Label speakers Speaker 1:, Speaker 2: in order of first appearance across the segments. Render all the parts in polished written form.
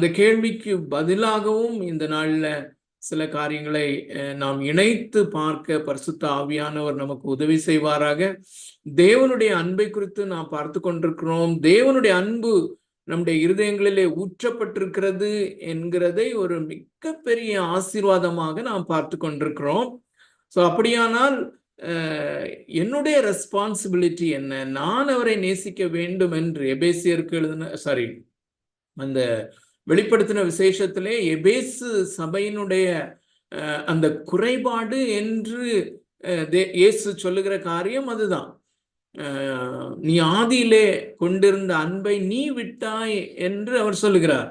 Speaker 1: அந்த கேள்விக்கு பதிலாகவும் இந்த நாள்ல சில காரியங்களை நாம் இணைத்து பார்க்க பரிசுத்த ஆவியானவர் நமக்கு உதவி செய்வாராக. தேவனுடைய அன்பை குறித்து நாம் பார்த்து கொண்டிருக்கிறோம். தேவனுடைய அன்பு நம்முடைய இருதயங்களிலே ஊற்றப்பட்டிருக்கிறது என்கிறதை ஒரு மிகப்பெரிய ஆசீர்வாதமாக நாம் பார்த்து கொண்டிருக்கிறோம். ஸோ அப்படியானால் என்னுடைய ரெஸ்பான்சிபிலிட்டி என்ன? நான் அவரை நேசிக்க வேண்டும் என்று எபேசியருக்கு அந்த வெளிப்படுத்தின விசேஷத்திலே எபேசு சபையினுடைய அந்த குறைபாடு என்று இயேசு சொல்லுகிற காரியம் அதுதான். நீ ஆதியிலே கொண்டிருந்த அன்பை நீ விட்டாய் என்று அவர் சொல்லுகிறார்.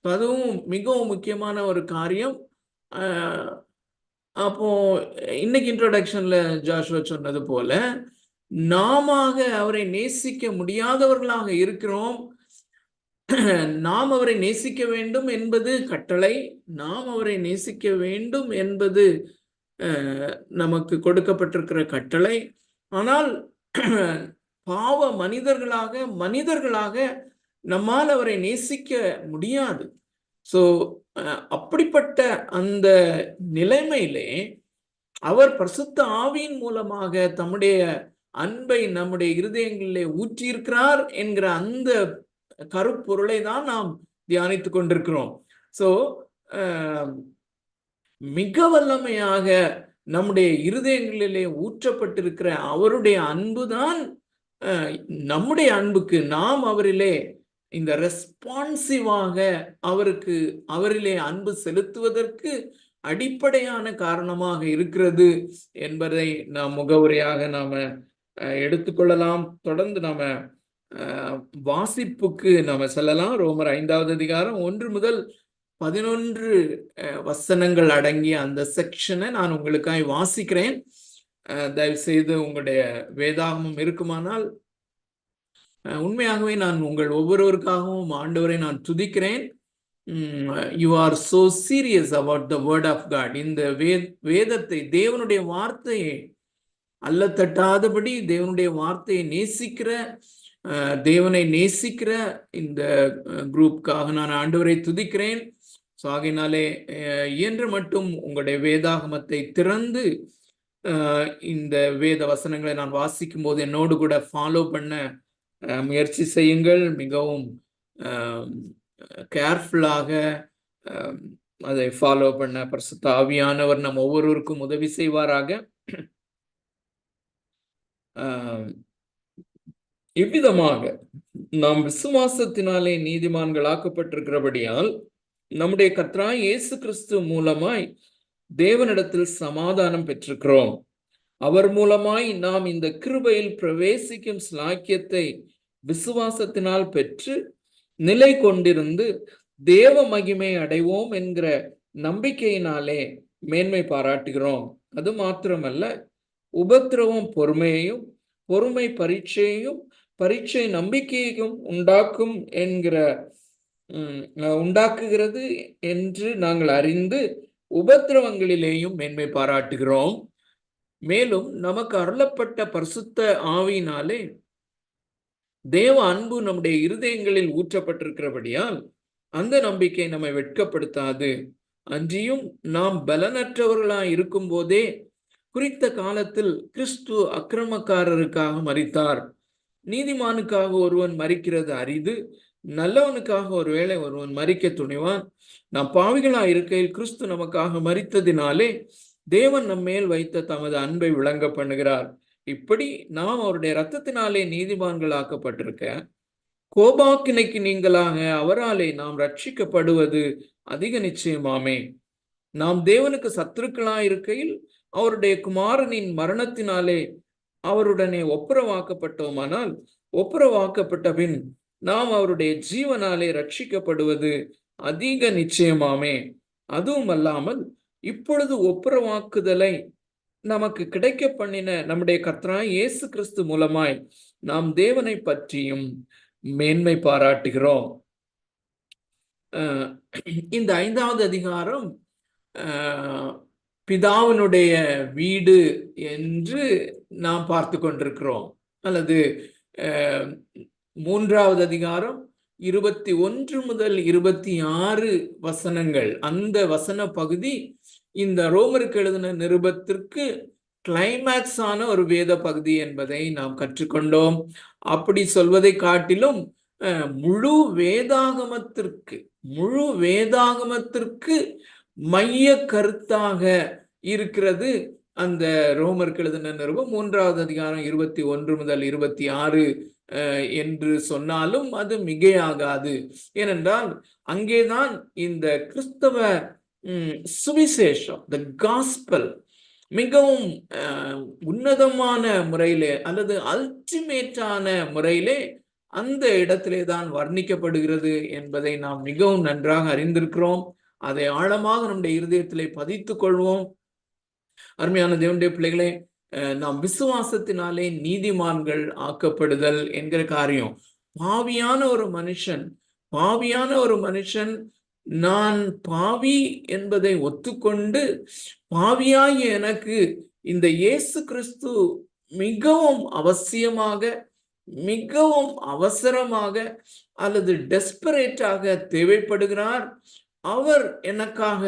Speaker 1: அதுவும் மிகவும் முக்கியமான ஒரு காரியம். அப்போ இன்னைக்கு இன்ட்ரோடக்ஷன்ல ஜாஷுவா சொன்னது போல நாம அவரை நேசிக்க முடியாதவர்களாக இருக்கிறோம். நாம் அவரை நேசிக்க வேண்டும் என்பது கட்டளை. நாம் அவரை நேசிக்க வேண்டும் என்பது நமக்கு கொடுக்கப்பட்டிருக்கிற கட்டளை. ஆனால் பாவ மனிதர்களாக நம்மால் அவரை நேசிக்க முடியாது. ஸோ அப்படிப்பட்ட அந்த நிலைமையிலே அவர் பரிசுத்த ஆவியின் மூலமாக தம்முடைய அன்பை நம்முடைய இருதயங்களிலே ஊற்றியிருக்கிறார் என்கிற அந்த கருப்பொருளை தான் நாம் தியானித்துக் கொண்டிருக்கிறோம். ஸோ மிக வல்லமையாக நம்முடைய இருதயங்களிலே ஊற்றப்பட்டிருக்கிற அவருடைய அன்பு தான் நம்முடைய அன்புக்கு, நாம் அவரிலே இந்த ரெஸ்பான்சிவாக அவரிலே அன்பு செலுத்துவதற்கு அடிப்படையான காரணமாக இருக்கிறது என்பதை நாம் முகவுரையாக நாம எடுத்துக்கொள்ளலாம். தொடர்ந்து நாம வாசிப்புக்கு நாம செல்லலாம். ரோமர் 5வது அதிகாரம் 1 முதல் 11 வசனங்கள் அடங்கிய அந்த செக்ஷனை நான் உங்களுக்காக வாசிக்கிறேன். தயவு செய்து உங்களுடைய வேதாகமம் இருக்குமானால், உண்மையாகவே நான் உங்கள் ஒவ்வொருவருக்காகவும் ஆண்டவரை நான் துதிக்கிறேன். You are so serious about the word of God. இந்த வேதத்தை, தேவனுடைய வார்த்தையை அல்லத்தட்டாதபடி தேவனுடைய வார்த்தையை நேசிக்கிற, தேவனை நேசிக்கிற இந்த குரூப்புக்காக நான் ஆண்டவரை துதிக்கிறேன். ஸோ ஆகையினாலே இயன்ற மட்டும் உங்களுடைய வேதாகமத்தை திறந்து இந்த வேத வசனங்களை நான் வாசிக்கும் போது என்னோடு கூட ஃபாலோ பண்ண முயற்சி செய்யுங்கள். மிகவும் கேர்ஃபுல்லாக அதை ஃபாலோ பண்ண பரிசுத்த ஆவியானவர் நம் ஒவ்வொருவருக்கும் உதவி செய்வாராக. இவ்விதமாக நாம் விசுவாசத்தினாலே நீதிமான்களாக்கப்பட்டிருக்கிறபடியால் நம்முடைய கர்த்தராகிய இயேசு கிறிஸ்து மூலமாய் தேவனிடத்தில் சமாதானம் பெற்றிருக்கிறோம். அவர் மூலமாய் நாம் இந்த கிருபையில் பிரவேசிக்கும் ஸ்லாக்கியத்தை விசுவாசத்தினால் பெற்று நிலை கொண்டிருந்து தேவ மகிமை அடைவோம் என்கிற நம்பிக்கையினாலே மேன்மை பாராட்டுகிறோம். அது மாத்திரமல்ல, உபத்திரவம் பொறுமையையும், பொறுமை பரீட்சையையும், பரீட்சை நம்பிக்கையையும் உண்டாக்குகிறது என்று நாங்கள் அறிந்து உபத்திரவங்களிலேயும் மேன்மை பாராட்டுகிறோம். மேலும் நமக்கு அருளப்பட்ட பரிசுத்த ஆவியினாலே தேவ அன்பு நம்முடைய இருதயங்களில் ஊற்றப்பட்டிருக்கிறபடியால் அந்த நம்பிக்கை நம்மை வெட்கப்படுத்தாது. அன்றியும் நாம் பலனற்றவர்களாய் இருக்கும் போதே குறித்த காலத்தில் கிறிஸ்து அக்கிரமக்காரருக்காக மரித்தார். நீதிமானுக்காக ஒருவன் மரிக்கிறது அரிது, நல்லவனுக்காக ஒருவேளை ஒருவன் மரிக்க துணிவான். நாம் பாவிகளாய் இருக்கையில் கிறிஸ்து நமக்காக மரித்ததினாலே தேவன் நம்மேல் வைத்த தமது அன்பை விளங்க பண்ணுகிறார். இப்படி நாம் அவருடைய இரத்தத்தினாலே நீதிமான்கள் ஆக்கப்பட்டிருக்க கோபாக்கினைக்கு நீங்களாக அவராலே நாம் ரட்சிக்கப்படுவது அதிக நிச்சயமாமே. நாம் தேவனுக்கு சத்துருக்களாய் இருக்கையில் அவருடைய குமாரனின் மரணத்தினாலே அவருடனே ஒப்புரவாக்கப்பட்டோமானால், ஒப்புரவாக்கப்பட்ட பின் நாம் அவருடைய ஜீவனாலே ரட்சிக்கப்படுவது அதிக நிச்சயமாமே. அதுவும் அல்லாமல் இப்பொழுது ஒப்புரவாக்குதலை நமக்கு கிடைக்க பண்ணின நம்முடைய கர்த்தராகிய இயேசு கிறிஸ்து மூலமாய் நாம் தேவனை பற்றியும் மேன்மை பாராட்டுகிறோம். இந்த 5வது அதிகாரம் பிதாவினுடைய வீடு என்று நாம் பார்த்து கொண்டிருக்கிறோம். அல்லது 3வது அதிகாரம் 21 முதல் 26 வசனங்கள், அந்த வசன பகுதி இந்த ரோமருக்கு எழுதின நிருபத்திற்கு கிளைமேக்ஸ் ஆன ஒரு வேத பகுதி என்பதை நாம் கற்றுக்கொண்டோம். அப்படி சொல்வதை காட்டிலும் முழு வேதாகமத்திற்கு மைய கருத்தாக இருக்கிறது அந்த ரோமருக்கு எழுதின நிருபம் 3வது அதிகாரம் 21 முதல் 26 என்று சொன்னாலும் அது மிகையாகாது. ஏனென்றால் அங்கேதான் இந்த கிறிஸ்தவ சுவிசேஷம், த காஸ்பல், மிகவும் உன்னதமான முறையிலே அல்லது அல்டிமேட்டான முறையிலே அந்த இடத்திலே தான் வர்ணிக்கப்படுகிறது என்பதை நாம் மிகவும் நன்றாக அறிந்திருக்கிறோம். அதை ஆழமாக நம்முடைய இருதயத்திலே பதித்துக் கொள்வோம். அருமையான தேவனுடைய பிள்ளைகளே, நாம் விசுவாசத்தினாலே நீதிமான்கள் ஆக்கப்படுதல் என்கிற காரியம், பாவியான ஒரு மனுஷன் நான் பாவி என்பதை ஒத்துக்கொண்டு, பாவியாகிய எனக்கு இந்த இயேசு கிறிஸ்து மிகவும் அவசியமாக, மிகவும் அவசரமாக அல்லது டெஸ்பரேட்டாக தேவைப்படுகிறார். அவர் எனக்காக,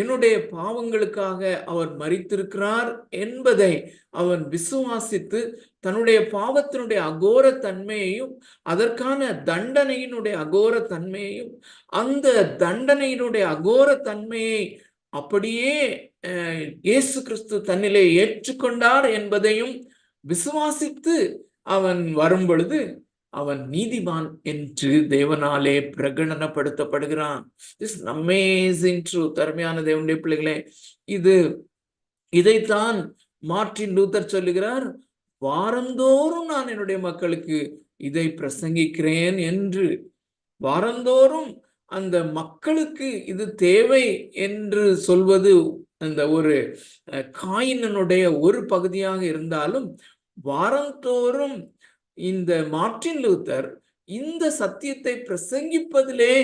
Speaker 1: என்னுடைய பாவங்களுக்காக அவர் மரித்திருக்கிறார் என்பதை அவன் விசுவாசித்து தன்னுடைய பாவத்தினுடைய அகோர தன்மையையும் அதற்கான தண்டனையினுடைய அகோர தன்மையையும் அந்த தண்டனையினுடைய அகோர தன்மையை அப்படியே இயேசு கிறிஸ்து தன்னிலே ஏற்றுக்கொண்டார் என்பதையும் விசுவாசித்து அவன் வரும் பொழுது அவன் நீதிமான் என்று தேவனாலே பிரகடனப்படுத்தப்படுகிறான். This amazing truth. அருமையான தேவனுடைய பிள்ளைகளே, இதைத்தான் மார்ட்டின் லூத்தர் சொல்லுகிறார், வாரந்தோறும் நான் என்னுடைய மக்களுக்கு இதை பிரசங்கிக்கிறேன் என்று. வாரந்தோறும் அந்த மக்களுக்கு இது தேவை என்று சொல்வது அந்த ஒரு காயினுடைய ஒரு பகுதியாக இருந்தாலும், வாரந்தோறும் இந்த மார்ட்டின் லூத்தர் இந்த சத்தியத்தை பிரசங்கிப்பதிலே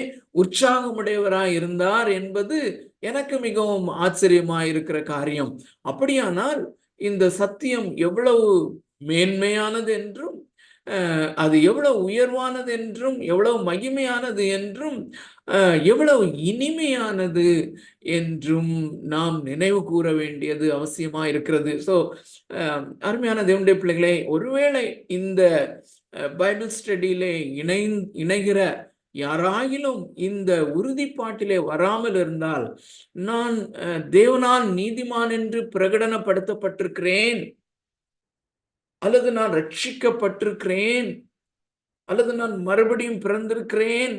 Speaker 1: உற்சாகமுடையவராய் இருந்தார் என்பது எனக்கு மிகவும் ஆச்சரியமாயிருக்கிற காரியம். அப்படியானால் இந்த சத்தியம் எவ்வளவு மேன்மையானது என்றும், அது எவ்வளவு உயர்வானது என்றும், எவ்வளவு மகிமையானது என்றும், எவ்வளவு இனிமையானது என்றும் நாம் நினைவு கூற வேண்டியது அவசியமா இருக்கிறது. ஸோ அருமையான தேவனுடைய பிள்ளைகளே, ஒருவேளை இந்த பைபிள் ஸ்டடியிலே இணைகிற யாராயிலும் இந்த உறுதிப்பாட்டிலே வராமல் இருந்தால், நான் தேவனால் நீதிமான் என்று பிரகடனப்படுத்தப்பட்டிருக்கிறேன், அல்லது நான் ரட்சிக்கப்பட்டிருக்கிறேன், அல்லது நான் மறுபடியும் பிறந்திருக்கிறேன்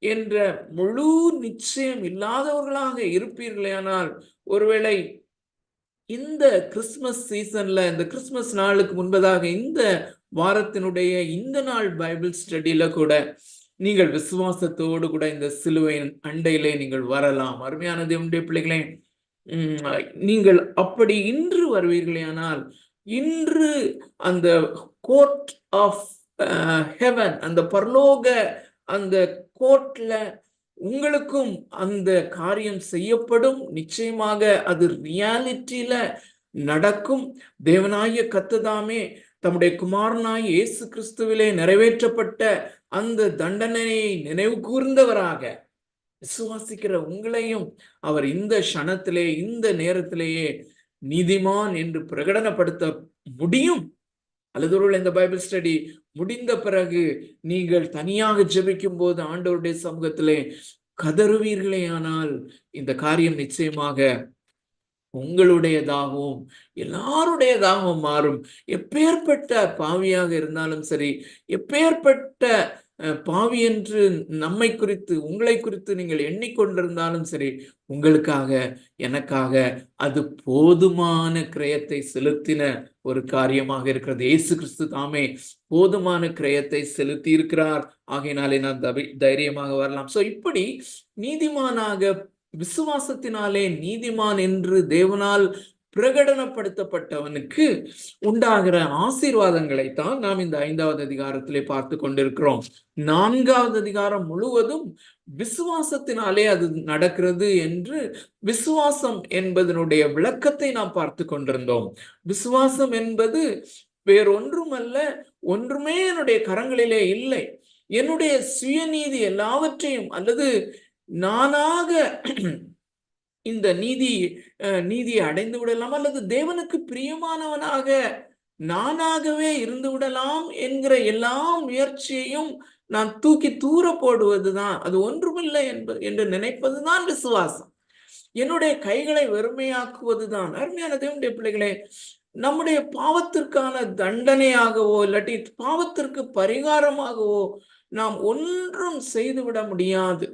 Speaker 1: என்ற முழு நிச்சயம் இல்லாதவர்களாக இருப்பீர்களேயானால், ஒருவேளை இந்த கிறிஸ்துமஸ் சீசன்ல, இந்த கிறிஸ்துமஸ் நாளுக்கு முன்பதாக இந்த வாரத்தினுடைய இந்த நாள் பைபிள் ஸ்டடியில கூட நீங்கள் விசுவாசத்தோடு கூட இந்த சிலுவையின் அண்டையிலே நீங்கள் வரலாம். அருமையான தேவனுடைய பிள்ளைகளே, நீங்கள் அப்படி இன்று வருவீர்களேயானால், இன்று அந்த கோர்ட் ஆஃப் ஹெவன், அந்த பரலோக அந்த கோர்ட்ல உங்களுக்கும் அந்த காரியம் செய்யப்படும். நிச்சயமாக அது ரியாலிட்டியில நடக்கும். தேவனாகிய கர்த்ததாமே தம்முடைய குமாரனாய் இயேசு கிறிஸ்துவிலே நிறைவேற்றப்பட்ட அந்த தண்டனையை நினைவு கூர்ந்தவராக விசுவாசிக்கிற உங்களையும் அவர் இந்த க்ஷணத்திலே, இந்த நேரத்திலேயே நீதிமான் என்று பிரகடனப்படுத்த முடியும். அல்லது ஒருவேளை இந்த பைபிள் ஸ்டடி முடிந்த பிறகு நீங்கள் தனியாக ஜெபிக்கும் போது ஆண்டவருடைய சமூகத்திலே கதறுவீர்களே, ஆனால் இந்த காரியம் நிச்சயமாக உங்களுடையதாகவும் எல்லாருடையதாகவும் மாறும். எப்பேற்பட்ட பாவியாக இருந்தாலும் சரி, எப்பேற்பட்ட பாவி என்று நம்மை குறித்து, உங்களை குறித்து நீங்கள் எண்ணிக்கொண்டிருந்தாலும் சரி, உங்களுக்காக எனக்காக அது போதுமான கிரயத்தை செலுத்தின ஒரு காரியமாக இருக்கிறது. இயேசு கிறிஸ்து தாமே போதுமான கிரயத்தை செலுத்தி இருக்கிறார். ஆகையினாலே நான் தைரியமாக வரலாம். சோ இப்படி நீதிமானாக, விசுவாசத்தினாலே நீதிமான் என்று தேவனால் பிரகடனப்படுத்தப்பட்டவனுக்கு உண்டாகிற ஆசீர்வாதங்களைத்தான் நாம் இந்த 5வது அதிகாரத்திலே பார்த்து கொண்டிருக்கிறோம். 4வது அதிகாரம் முழுவதும் விசுவாசத்தினாலே அது நடக்கிறது என்று விசுவாசம் என்பதனுடைய விளக்கத்தை நாம் பார்த்து கொண்டிருந்தோம். விசுவாசம் என்பது வேறொன்றுமல்ல, ஒன்றுமே என்னுடைய கரங்களிலே இல்லை. என்னுடைய சுயநீதி எல்லாவற்றையும் அல்லது நானாக இந்த நீதியை அடைந்து விடலாம் அல்லது தேவனுக்கு பிரியமானவனாக நானாகவே இருந்து விடலாம் என்கிற எல்லா முயற்சியையும் நான் தூக்கி தூர போடுவதுதான், அது ஒன்றுமில்லை என்று நினைப்பதுதான் விசுவாசம். என்னுடைய கைகளை வெறுமையாக்குவதுதான். அருமையான தேவனுடைய பிள்ளைகளே, நம்முடைய பாவத்திற்கான தண்டனையாகவோ இல்லாட்டி பாவத்திற்கு பரிகாரமாகவோ நாம் ஒன்றும் செய்துவிட முடியாது.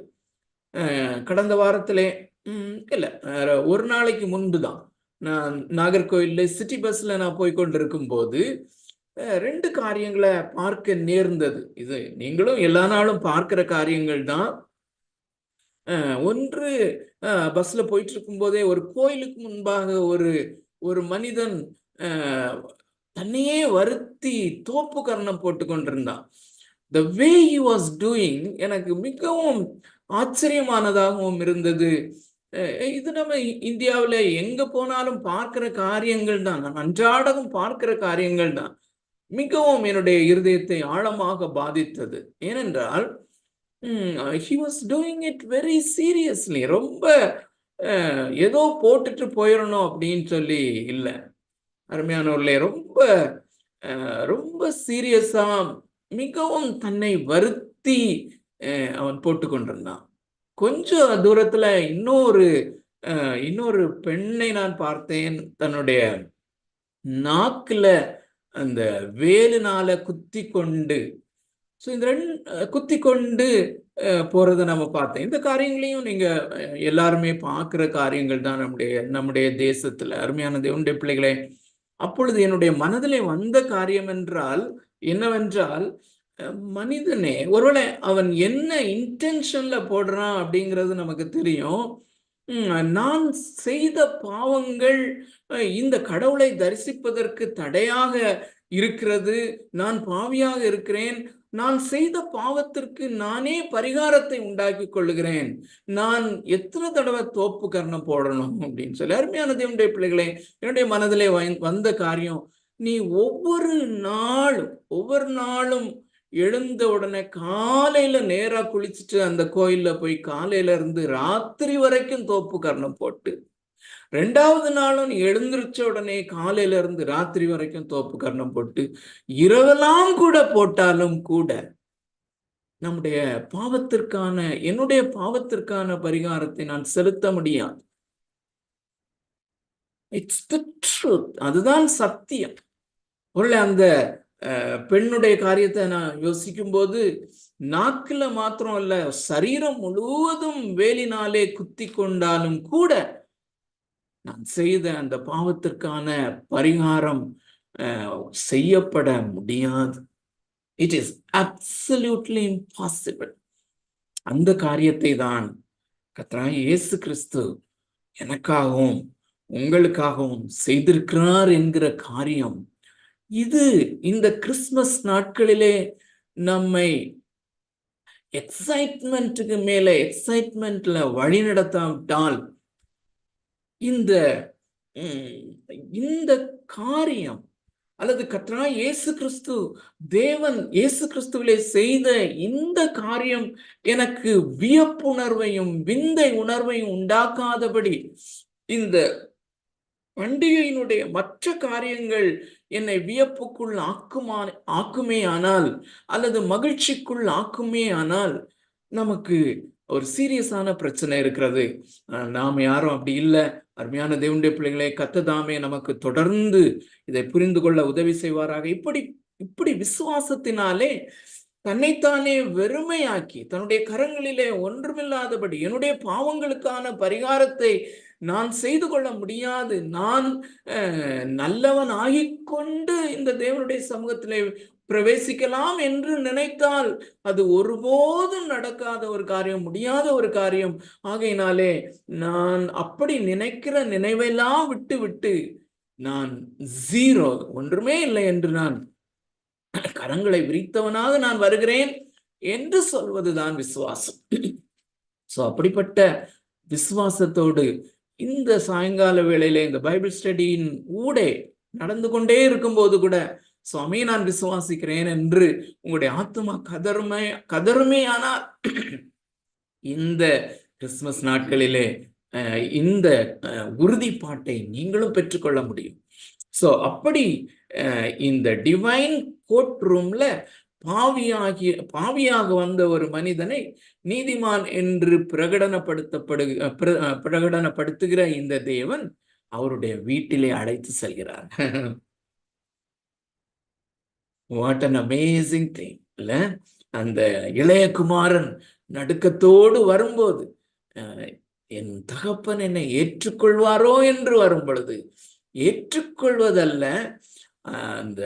Speaker 1: கடந்த வாரத்திலே இல்ல ஒரு நாளைக்கு முன்புதான் நான் நாகர்கோயில்ல சிட்டி பஸ்ல நான் போய் கொண்டிருக்கும் போது 2 காரியங்களை பார்க்க நேர்ந்தது. இது நீங்களும் எல்லா நாளும் பார்க்கிற காரியங்கள் தான். ஒன்று, பஸ்ல போயிட்டு இருக்கும் போதே ஒரு கோயிலுக்கு முன்பாக ஒரு மனிதன் தன்னையே வருத்தி தோப்பு கர்ணம் போட்டு கொண்டிருந்தான். The way he was doing எனக்கு மிகவும் ஆச்சரியமானதாகவும் இருந்தது. இது நம்ம இந்தியாவில் எங்க போனாலும் பார்க்கிற காரியங்கள் தான், நான் அன்றாடகம் பார்க்கிற காரியங்கள் தான். மிகவும் என்னுடைய இருதயத்தை ஆழமாக பாதித்தது. ஏனென்றால் he was doing it very seriously. ரொம்ப ஏதோ போட்டுட்டு போயிடணும் அப்படின்னு சொல்லி இல்லை அருமையானவர்களே, ரொம்ப ரொம்ப சீரியஸா மிகவும் தன்னை வருத்தி அவன் போட்டு கொண்டிருந்தான். கொஞ்சம் தூரத்துல இன்னொரு பெண்ணை நான் பார்த்தேன். தன்னுடைய நாக்குல அந்த வேலுனால குத்தி கொண்டு போறதை நம்ம பார்த்தேன். இந்த காரியங்களையும் நீங்க எல்லாருமே பார்க்கிற காரியங்கள் தான் நம்முடைய தேசத்துல. அருமையான தேவனுடைய பிள்ளைகளே, அப்பொழுது என்னுடைய மனதிலே வந்த காரியம் என்னவென்றால், மனிதனே, ஒருவேளை அவன் என்ன இன்டென்ஷன்ல போடுறான் அப்படிங்கிறது நமக்கு தெரியும். நான் செய்த பாவங்கள் இந்த கடவுளை தரிசிப்பதற்கு தடையாக இருக்கிறது, நான் பாவியாக இருக்கிறேன், நான் செய்த பாவத்திற்கு நானே பரிகாரத்தை உண்டாக்கி கொள்ளுகிறேன், நான் எத்தனை தடவை தோப்பு கர்ணம் போடணும் அப்படின்னு சொல்லி. அருமையான தேவனுடைய பிள்ளைகளே, என்னுடைய மனதிலே வந்த காரியம், நீ ஒவ்வொரு நாளும் எழுந்த உடனே காலையில நேரா குளிச்சுட்டு அந்த கோயில்ல போய் காலையில இருந்து ராத்திரி வரைக்கும் தோப்பு கர்ணம் போட்டு, 2வது நாளும் நீ எழுந்திருச்ச உடனே காலையில இருந்து ராத்திரி வரைக்கும் தோப்பு கர்ணம் போட்டு, இரவெல்லாம் கூட போட்டாலும் கூட என்னுடைய பாவத்திற்கான பரிகாரத்தை நான் செலுத்த முடியாது. It's the truth. அதுதான் சத்தியம். அந்த பெண்ணுடைய காரியத்தை நான் யோசிக்கும் போது, நாக்குல மாத்திரம் அல்ல, சரீரம் முழுவதும் வேலினாலே குத்தி கொண்டாலும் கூட நான் செய்த அந்த பாவத்திற்கான பரிகாரம் செய்யப்பட முடியாது. It is absolutely impossible. அந்த காரியத்தை தான் கர்த்தராகிய இயேசு கிறிஸ்து எனக்காகவும் உங்களுக்காகவும் செய்திருக்கிறார் என்கிற காரியம், இது இந்த கிறிஸ்துமஸ் நாட்களிலே நம்மை எக்ஸைட்மெண்ட்டுக்கு மேல எக்ஸைட்மெண்ட்ல வழி நடத்தாவிட்டால், இந்த காரியம் அல்லது கர்த்தராகிய இயேசு கிறிஸ்து, தேவன் இயேசு கிறிஸ்துவிலே செய்த இந்த காரியம் எனக்கு வியப்புணர்வையும் விந்தை உணர்வையும் உண்டாக்காதபடி, இந்த பண்டிகையினுடைய மற்ற காரியங்கள் என்னை வியப்புக்குள் ஆக்குமே ஆனால் அல்லது மகிழ்ச்சிக்குள் ஆக்குமே ஆனால், நமக்கு ஒரு சீரியஸான பிரச்சனை இருக்கிறது. நாம் யாரும் அப்படி இல்லை. அருமையான தேவனுடைய பிள்ளைகளே, கர்த்தர் தாமே நமக்கு தொடர்ந்து இதை புரிந்து கொள்ள உதவி செய்வாராக. இப்படி விசுவாசத்தினாலே தன்னைத்தானே வெறுமையாக்கி, தன்னுடைய கரங்களிலே ஒன்றுமில்லாதபடி, என்னுடைய பாவங்களுக்கான பரிகாரத்தை நான் செய்து கொள்ள முடியாது, நான் நல்லவன் ஆகிக்கொண்டு இந்த தேவனுடைய சமூகத்திலே பிரவேசிக்கலாம் என்று நினைத்தால் அது ஒருபோதும் நடக்காத ஒரு காரியம், முடியாத ஒரு காரியம். ஆகையினாலே நான் அப்படி நினைக்கிற நினைவெல்லாம் விட்டு நான் ஜீரோ, ஒன்றுமே இல்லை என்று நான் கரங்களை விரித்தவனாக நான் வருகிறேன் என்று சொல்வதுதான் விசுவாசம். அப்படிப்பட்ட விசுவாசத்தோடு இந்த சாயங்கால வேளையில இந்த பைபிள் ஸ்டடியின் ஊடே நடந்து கொண்டே இருக்கும்போது கூட சுவாமி நான் விசுவாசிக்கிறேன் என்று உங்களுடைய ஆத்துமா கதருமே ஆனால் இந்த கிறிஸ்துமஸ் நாட்களிலே இந்த உறுதிப்பாட்டை நீங்களும் பெற்றுக்கொள்ள முடியும். சோ அப்படி இந்த டிவைன் கோர்ட் ரூம்ல பாவியாக வந்த ஒரு மனிதனை நீதிமான் என்று பிரகடனப்படுத்துகிற இந்த தேவன் அவருடைய வீட்டிலே அழைத்து செல்கிறார். வாட் அன் அமேசிங் திங் இல்ல? அந்த இளையகுமாரன் நடுக்கத்தோடு வரும்போது என் தகப்பன் என்னை ஏற்றுக்கொள்வாரோ என்று வரும் பொழுது, ஏற்றுக்கொள்வதல்ல, அந்த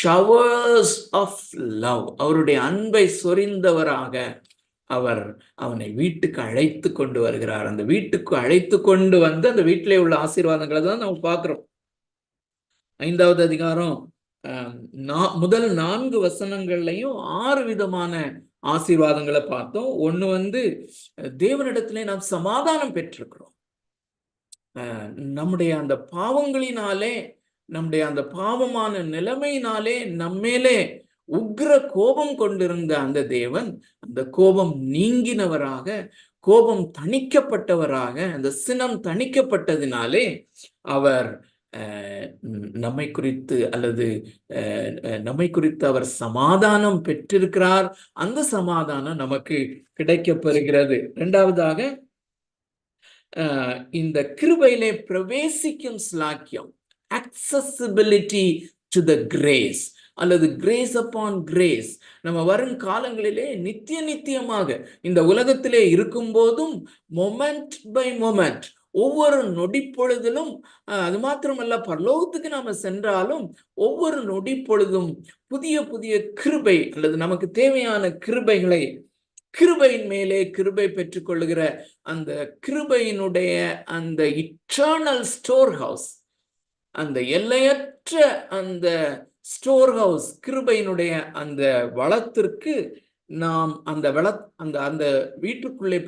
Speaker 1: ஷவர்ஸ் ஆஃப் லவ், அவருடைய அன்பை சொரிந்தவராக அவர் அவனை வீட்டுக்கு அழைத்து கொண்டு வருகிறார். அந்த வீட்டுக்கு அழைத்து கொண்டு வந்து அந்த வீட்டிலே உள்ள ஆசீர்வாதங்களை தான் நம்ம பார்க்கிறோம். 5வது அதிகாரம் முதல் 4 வசனங்கள்லையும் 6 விதமான ஆசீர்வாதங்களை பார்த்தோம். ஒண்ணு தேவனிடத்திலே நாம் சமாதானம் பெற்றிருக்கிறோம். நம்முடைய அந்த பாவங்களினாலே, நம்முடைய அந்த பாவமான நிலைமையினாலே நம்மேலே உக்ர கோபம் கொண்டிருந்த அந்த தேவன் அந்த கோபம் நீங்கினவராக, கோபம் தணிக்கப்பட்டவராக, அந்த சினம் தணிக்கப்பட்டதினாலே அவர் நம்மை குறித்து அவர் சமாதானம் பெற்றிருக்கிறார். அந்த சமாதானம் நமக்கு கிடைக்கப்பெறுகிறது. 2வதாக இந்த கிருபையிலே பிரவேசிக்கும் ஸ்லாக்கியம், accessibility to the grace அல்லது கிரேஸ் அப்பான் கிரேஸ். நம்ம வரும் காலங்களிலே நித்தியமாக இந்த உலகத்திலே இருக்கும் போதும் மொமெண்ட் பை மொமெண்ட், ஒவ்வொரு நொடி பொழுதிலும், அது மாத்திரமல்ல பரலோகத்துக்கு நாம சென்றாலும் ஒவ்வொரு நொடி பொழுதும் புதிய புதிய கிருபை அல்லது நமக்கு தேவையான கிருபைகளை, கிருபையின் மேலே கிருபை பெற்றுக்கொள்ளுகிற அந்த கிருபையினுடைய அந்த இட்டர்னல் ஸ்டோர் ஹவுஸ், அந்த எல்லையற்ற அந்த ஸ்டோர் ஹவுஸ், கிருபையினுடைய அந்த வளத்திற்கு நாம் அந்த வீட்டுக்குள்ளே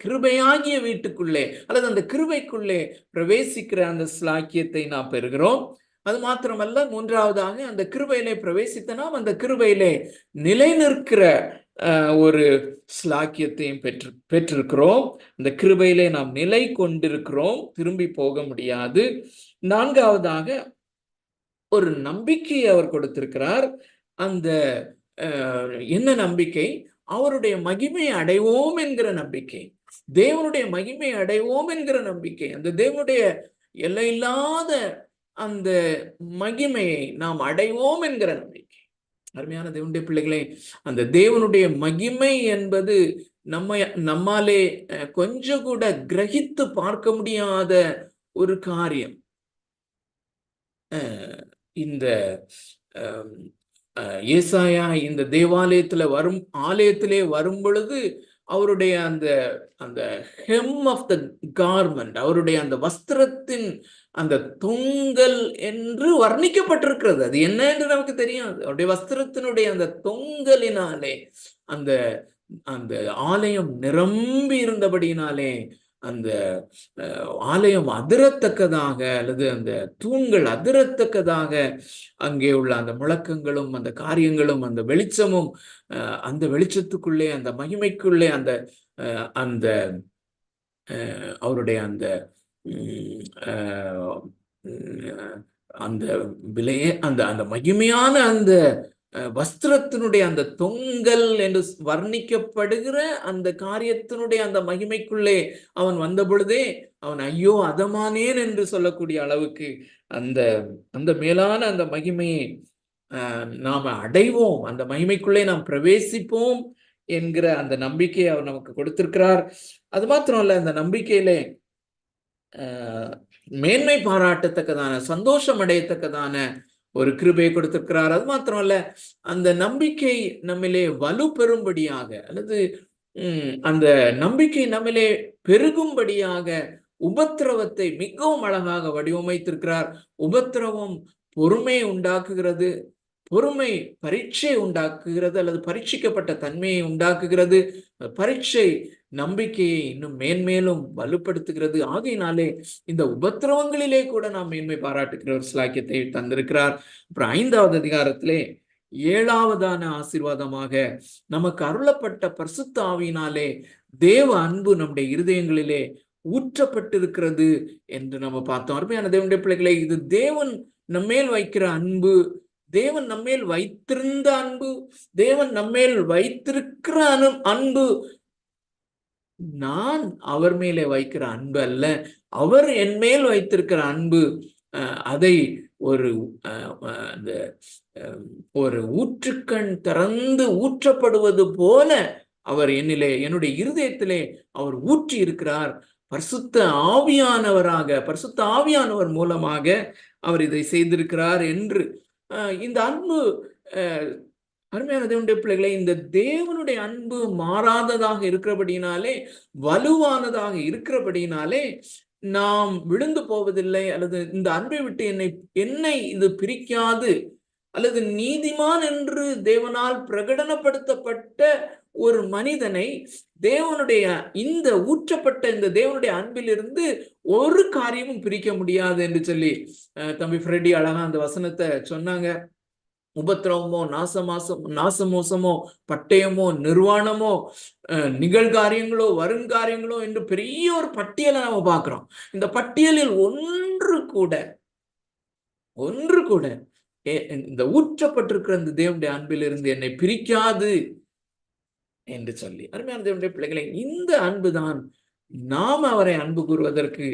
Speaker 1: கிருபையாகிய வீட்டுக்குள்ளே அல்லது அந்த கிருபைக்குள்ளே பிரவேசிக்கிற அந்த ஸ்லாக்கியத்தை நாம் பெறுகிறோம். அது மாத்திரமல்ல, 3வதாக அந்த கிருபையிலே பிரவேசித்த நாம் அந்த கிருபையிலே நிலை நிற்கிற ஒரு ஸ்லாக்கியத்தையும் பெற்றிருக்கிறோம். அந்த கிருபையிலே நாம் நிலை கொண்டிருக்கிறோம், திரும்பி போக முடியாது. 4வதாக ஒரு நம்பிக்கையை அவர் கொடுத்திருக்கிறார். அந்த என்ன நம்பிக்கை? அவருடைய மகிமை அடைவோம் என்கிற நம்பிக்கை, தேவனுடைய மகிமை அடைவோம் என்கிற நம்பிக்கை, அந்த தேவனுடைய எல்லையில்லாத அந்த மகிமையை நாம் அடைவோம் என்கிற நம்பிக்கை. அருமையான தேவனுடைய பிள்ளைகளே, அந்த தேவனுடைய மகிமை என்பது நம்மாலே கொஞ்சம் கூட கிரகித்து பார்க்க முடியாத ஒரு காரியம். இந்த ஏசாயா இந்த ஆலயத்திலே வரும் பொழுது அவருடைய அந்த ஹெம் ஆஃப் த கார்மெண்ட், அவருடைய அந்த வஸ்திரத்தின் அந்த தொங்கல் என்று வர்ணிக்கப்பட்டிருக்கிறது. அது என்ன என்று நமக்கு தெரியாது. அவருடைய வஸ்திரத்தினுடைய அந்த தொங்கலினாலே அந்த அந்த ஆலயம் நிரம்பி இருந்தபடியினாலே அந்த ஆலயம் அதிரத்தக்கதாக அல்லது அந்த தூண்கள் அதிரத்தக்கதாக அங்கே உள்ள அந்த முழக்கங்களும் அந்த காரியங்களும் அந்த வெளிச்சமும் அந்த வெளிச்சத்துக்குள்ளே அந்த மகிமைக்குள்ளே அந்த அந்த அவருடைய அந்த அந்த விலையே அந்த மகிமையான அந்த வஸ்திரத்தினுடைய அந்த தொங்கல் என்று வர்ணிக்கப்படுகிற அந்த காரியத்தினுடைய அந்த மகிமைக்குள்ளே அவன் வந்த பொழுதே அவன் ஐயோ அதமானேன் என்று சொல்லக்கூடிய அளவுக்கு அந்த அந்த மேலான அந்த மகிமையை நாம அடைவோம், அந்த மகிமைக்குள்ளே நாம் பிரவேசிப்போம் என்கிற அந்த நம்பிக்கையை அவர் நமக்கு கொடுத்திருக்கிறார். அது மாத்திரம் இல்ல, அந்த நம்பிக்கையிலே மேன்மை பாராட்டத்தக்கதான, சந்தோஷம் அடையத்தக்கதான ஒரு கிருபையை கொடுத்திருக்கிறார். அது மாத்திரமல்ல, அந்த நம்பிக்கை நம்மிலே வலு பெறும்படியாக அல்லது அந்த நம்பிக்கை நம்மிலே பெருகும்படியாக உபத்திரவத்தை மிகவும் அழகாக வடிவமைத்திருக்கிறார். உபத்திரவம் பொறுமையை உண்டாக்குகிறது, பொறுமை பரீட்சை உண்டாக்குகிறது அல்லது பரீட்சிக்கப்பட்ட தன்மையை உண்டாக்குகிறது, பரீட்சை நம்பிக்கையை இன்னும் மேன்மேலும் வலுப்படுத்துகிறது. ஆகையினாலே இந்த உபத்திரவங்களிலே கூட நாம் மேன்மை பாராட்டுகிற ஒரு சிலாக்கியத்தை தந்திருக்கிறார். அப்புறம் 5வது அதிகாரத்திலே 7வதான ஆசீர்வாதமாக நமக்கு அருளப்பட்ட பரிசுத்த ஆவியினாலே தேவ அன்பு நம்முடைய இருதயங்களிலே ஊற்றப்பட்டிருக்கிறது என்று நம்ம பார்த்தோம். அருமையான தேவனுடைய பிள்ளைகளை, இது தேவன் நம்மேல் வைக்கிற அன்பு, தேவன் நம்மேல் வைத்திருந்த அன்பு, தேவன் நம்மேல் வைத்திருக்கிற அன்பு. நான் அவர் மேலே வைக்கிற அன்பு அல்ல, அவர் என் மேல் வைத்திருக்கிற அன்பு. அதை ஒரு ஊற்றுக்கண் திறந்து ஊற்றப்படுவது போல அவர் என்னுடைய இருதயத்திலே அவர் ஊற்றி இருக்கிறார். பரிசுத்த ஆவியானவர் மூலமாக அவர் இதை செய்திருக்கிறார் என்று இந்த அன்பு, அருமையான தேவனுடைய பிள்ளைகளை, இந்த தேவனுடைய அன்பு மாறாததாக இருக்கிறபடினாலே, வலுவானதாக இருக்கிறபடினாலே நாம் விழுந்து போவதில்லை, அல்லது இந்த அன்பை விட்டு என்னை இது பிரிக்காது, அல்லது நீதிமான் என்று தேவனால் பிரகடனப்படுத்தப்பட்ட ஒரு மனிதனை இந்த ஊற்றப்பட்ட இந்த தேவனுடைய அன்பிலிருந்து ஒரு காரியமும் பிரிக்க முடியாது என்று சொல்லி தம்பி ஃப்ரெடி அழகா அந்த வசனத்தை சொன்னாங்க. உபத்திரவமோ, நாசமோசமோ, பட்டயமோ, நிர்வாணமோ, நிகழ்காரியங்களோ, வருங்காரியங்களோ என்று பெரிய ஒரு பட்டியலை நம்ம பார்க்கிறோம். இந்த பட்டியலில் ஒன்று கூட இந்த ஊற்றப்பட்டிருக்கிற இந்த தேவனுடைய அன்பிலிருந்து என்னை பிரிக்காது என்று சொல்லி, அருமையான தேவனுடைய பிள்ளைகளை, இந்த அன்புதான் நாம் அவரை அன்பு கூறுவதற்கு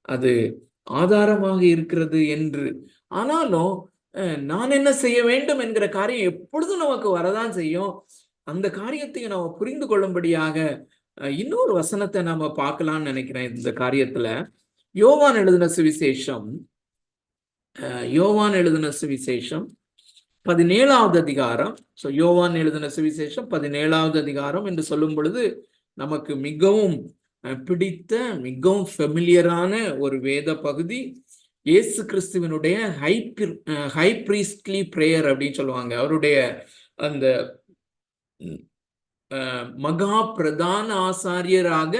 Speaker 1: அது ஆதாரமாக இருக்கிறது என்று. ஆனாலும் நான் என்ன செய்ய வேண்டும் என்கிற காரியம் எப்பொழுதும் நமக்கு வரதான் செய்யும். அந்த காரியத்தை நம்ம புரிந்து கொள்ளும்படியாக இன்னொரு வசனத்தை நாம பார்க்கலாம்னு நினைக்கிறேன். இந்த காரியத்துல யோவான் எழுதின சுவிசேஷம் 17வது அதிகாரம். யோவான் எழுதின சுவிசேஷம் 17வது அதிகாரம் என்று சொல்லும் பொழுது நமக்கு மிகவும் பிடித்த, மிகவும் ஃபெமிலியரான ஒரு வேத பகுதி. இயேசு கிறிஸ்துவனுடைய ஹை பிரீஸ்ட்லி பிரேயர் அப்படின்னு சொல்லுவாங்க. அவருடைய அந்த மகா பிரதான ஆசாரியராக,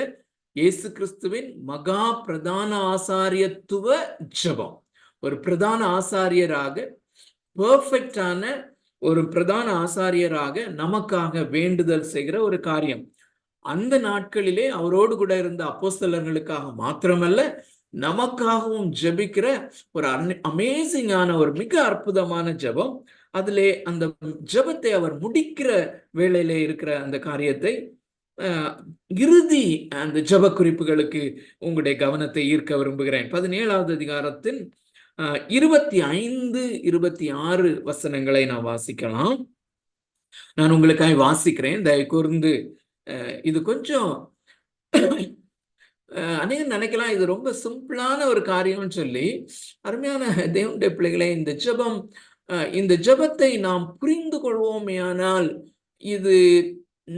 Speaker 1: இயேசு கிறிஸ்துவின் மகா பிரதான ஆசாரியத்துவ ஜெபம். ஒரு பிரதான ஆசாரியராக, பெர்ஃபெக்டான ஒரு பிரதான ஆசாரியராக நமக்காக வேண்டுதல் செய்கிற ஒரு காரியம். அந்த நாட்களிலே அவரோடு கூட இருந்த அப்போஸ்தலர்களுக்காக மாத்திரமல்ல, நமக்காகவும் ஜெபிக்கிற ஒரு அமேசிங்கான, ஒரு மிக அற்புதமான ஜெபம். அதிலே அந்த ஜெபத்தை அவர் முடிக்கிற வேளையிலே இருக்கிற அந்த காரியத்தை, இறுதி அந்த ஜெப குறிப்புகளுக்கு உங்களுடைய கவனத்தை ஈர்க்க விரும்புகிறேன். 17வது அதிகாரத்தின் 25, 26 வசனங்களை நான் வாசிக்கலாம். நான் உங்களுக்காக வாசிக்கிறேன், தயவு கூர்ந்து. இது கொஞ்சம் அநேகம் நினைக்கலாம் இது ரொம்ப சிம்பிளான ஒரு காரியம்னு சொல்லி. அருமையான தேவனுடைய பிள்ளைகளை, இந்த ஜெபத்தை நாம் புரிந்து கொள்வோமே ஆனால், இது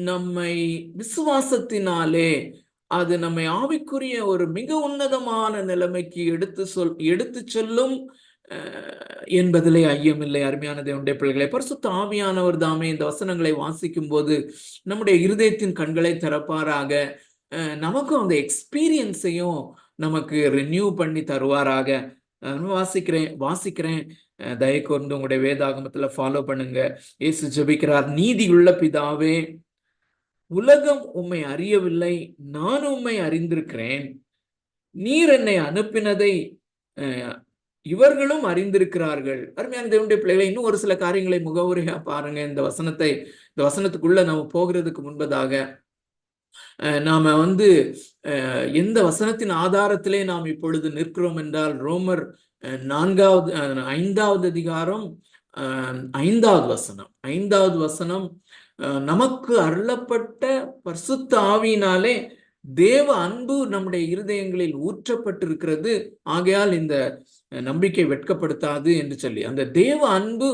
Speaker 1: நம்மை விசுவாசத்தினாலே அது நம்மை ஆவிக்குரிய ஒரு மிக உன்னதமான நிலைமைக்கு எடுத்து செல்லும் என்பதிலே ஐயமில்லை. அருமையான தேவனுடைய பிள்ளைகளை, பரிசுத்த ஆவியானவர் தாமே இந்த வசனங்களை வாசிக்கும் போது நம்முடைய இருதயத்தின் கண்களை திறப்பாராக. நமக்கும் அந்த எக்ஸ்பீரியன்ஸையும் நமக்கு ரினியூ பண்ணி தருவாராக. வாசிக்கிறேன், தயவு கூர்ந்து உங்களுடைய வேதாகமத்துல ஃபாலோ பண்ணுங்க. இயேசு ஜெபிக்கிறார். நீதியுள்ள பிதாவே, உலகம் உம்மை அறியவில்லை, நான் உம்மை அறிந்திருக்கிறேன். நீர் என்னை அனுப்பினதை இவர்களும் அறிந்திருக்கிறார்கள். அருமையான தேவனுடைய பிள்ளைகளை, இன்னும் ஒரு சில காரியங்களை முகவுரையா பாருங்க. இந்த வசனத்துக்குள்ள நம்ம போகிறதுக்கு முன்பதாக நாம எந்த வசனத்தின் ஆதாரத்திலே நாம் இப்பொழுது நிற்கிறோம் என்றால், ரோமர் 5வது அதிகாரம் 5வது வசனம், நமக்கு அருளப்பட்ட பரிசுத்த ஆவியினாலே தேவ அன்பு நம்முடைய இருதயங்களில் ஊற்றப்பட்டிருக்கிறது, ஆகையால் இந்த நம்பிக்கை வெட்கப்படுத்தாது என்று சொல்லி, அந்த தேவ அன்பு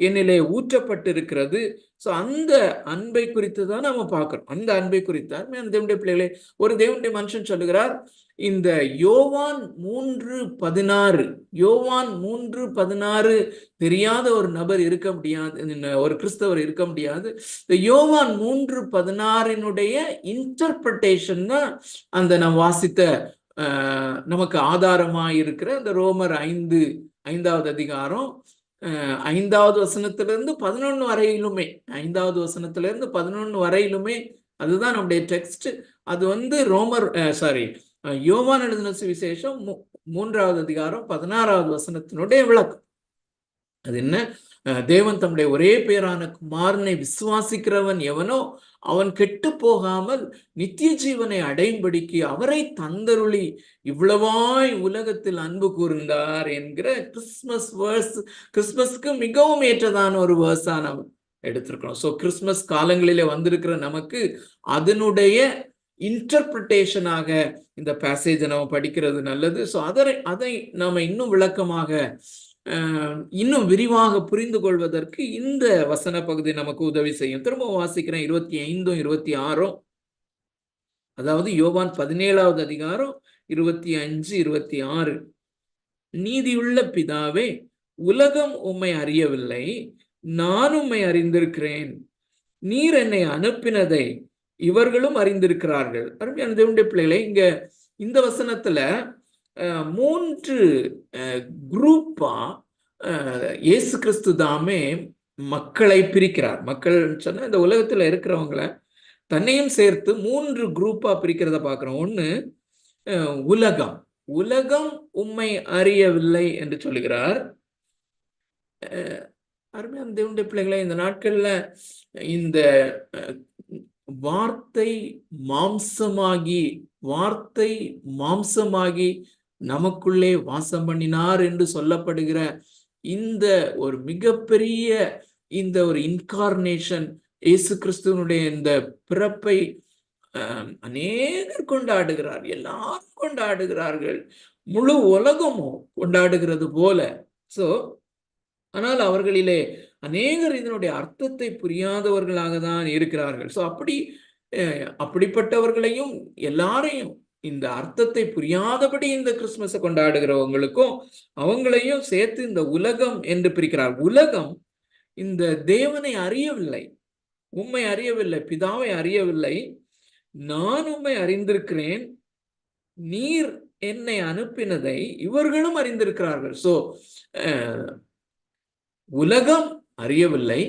Speaker 1: என்னிலே ஊற்றப்பட்டிருக்கிறது. ஸோ அந்த அன்பை குறித்து தான் நம்ம பார்க்கிறோம். அந்த அன்பை குறித்தார் தேவனுடைய பிள்ளைகளே, ஒரு தேவனுடைய மனுஷன் சொல்லுகிறார், இந்த யோவான் 3:16 யோவான் 3:16 தெரியாத ஒரு நபர் இருக்க முடியாது, ஒரு கிறிஸ்தவர் இருக்க முடியாது. இந்த யோவான் 3:16 இன்டர்பிரேஷன் தான் அந்த நாம் வாசித்த நமக்கு ஆதாரமாக இருக்கிற அந்த ரோமர் 5வது அதிகாரம் 5வது வசனத்திலிருந்து 11 வரையிலுமே, 5வது வசனத்திலிருந்து 11 வரையிலுமே அதுதான் நம்முடைய டெக்ஸ்ட். அது யோவான் எழுதின சுவிசேஷம் 3வது அதிகாரம் 16வது வசனத்தினுடைய விளக்கம். அது என்ன? தேவன் தம்முடைய ஒரே பேரான குமாரனை விசுவாசிக்கிறவன் எவனோ அவன் கெட்டு போகாமல் நித்திய ஜீவனை அடையும்படிக்கு அவரை தந்தருளி இவ்வளவாய் உலகத்தில் அன்பு கூர்ந்தார் என்கிற கிறிஸ்துமஸ் வேர்ஸ், கிறிஸ்துமஸ்க்கு மிகவும் ஏற்றதான ஒரு வேர்ஸா நம்ம எடுத்திருக்கிறோம். ஸோ கிறிஸ்துமஸ் காலங்களிலே வந்திருக்கிற நமக்கு அதனுடைய இன்டர்பிரிட்டேஷனாக இந்த பேசேஜை நம்ம படிக்கிறது நல்லது. ஸோ அதை நாம இன்னும் விளக்கமாக இன்னும் விரிவாக புரிந்து கொள்வதற்கு இந்த வசன பகுதி நமக்கு உதவி செய்யும். திரும்ப வாசிக்கிறேன் 25, 26. அதாவது யோவான் 17வது அதிகாரம் 25, 26. நீதியுள்ள பிதாவே, உலகம் உம்மை அறியவில்லை, நான் உம்மை அறிந்திருக்கிறேன். நீர் என்னை அனுப்பினதை இவர்களும் அறிந்திருக்கிறார்கள். அருமையான தேவனுடைய பிள்ளைகளே, இங்க இந்த வசனத்துல 3 குரூப்பா இயேசு கிறிஸ்து தாமே மக்களை பிரிக்கிறார். மக்கள் சொன்னா இந்த உலகத்துல இருக்கிறவங்கள தன்னையும் சேர்த்து 3 குரூப்பா பிரிக்கிறத பார்க்கிறோம். ஒண்ணு, உலகம். உலகம் உம்மை அறியவில்லை என்று சொல்லுகிறார். அருமையான தேவனுடைய பிள்ளைகளை, இந்த நாட்கள்ல இந்த வார்த்தை மாம்சமாகி நமக்குள்ளே வாசம் பண்ணினார் என்று சொல்லப்படுகிற இந்த ஒரு மிகப்பெரிய இந்த ஒரு இன்கார்னேஷன், இயேசு கிறிஸ்துவனுடைய இந்த பிறப்பை அநேகர் கொண்டாடுகிறார், எல்லாரும் கொண்டாடுகிறார்கள், முழு உலகமும் கொண்டாடுகிறது போல. ஆனால் அவர்களிலே அநேகர் இதனுடைய அர்த்தத்தை புரியாதவர்களாக தான் இருக்கிறார்கள். ஸோ அப்படிப்பட்டவர்களையும் எல்லாரையும் இந்த அர்த்தத்தை புரியாதபடி இந்த கிறிஸ்துமஸை கொண்டாடுகிறவங்களுக்கும் அவங்களையும் சேர்த்து இந்த உலகம் என்று பிரிக்கிறார். உலகம் இந்த தேவனை அறியவில்லை, உம்மை அறியவில்லை, பிதாவை அறியவில்லை. நான் உம்மை அறிந்திருக்கிறேன், நீர் என்னை அனுப்பினதை இவர்களும் அறிந்திருக்கிறார்கள். ஸோ உலகம் அறியவில்லை,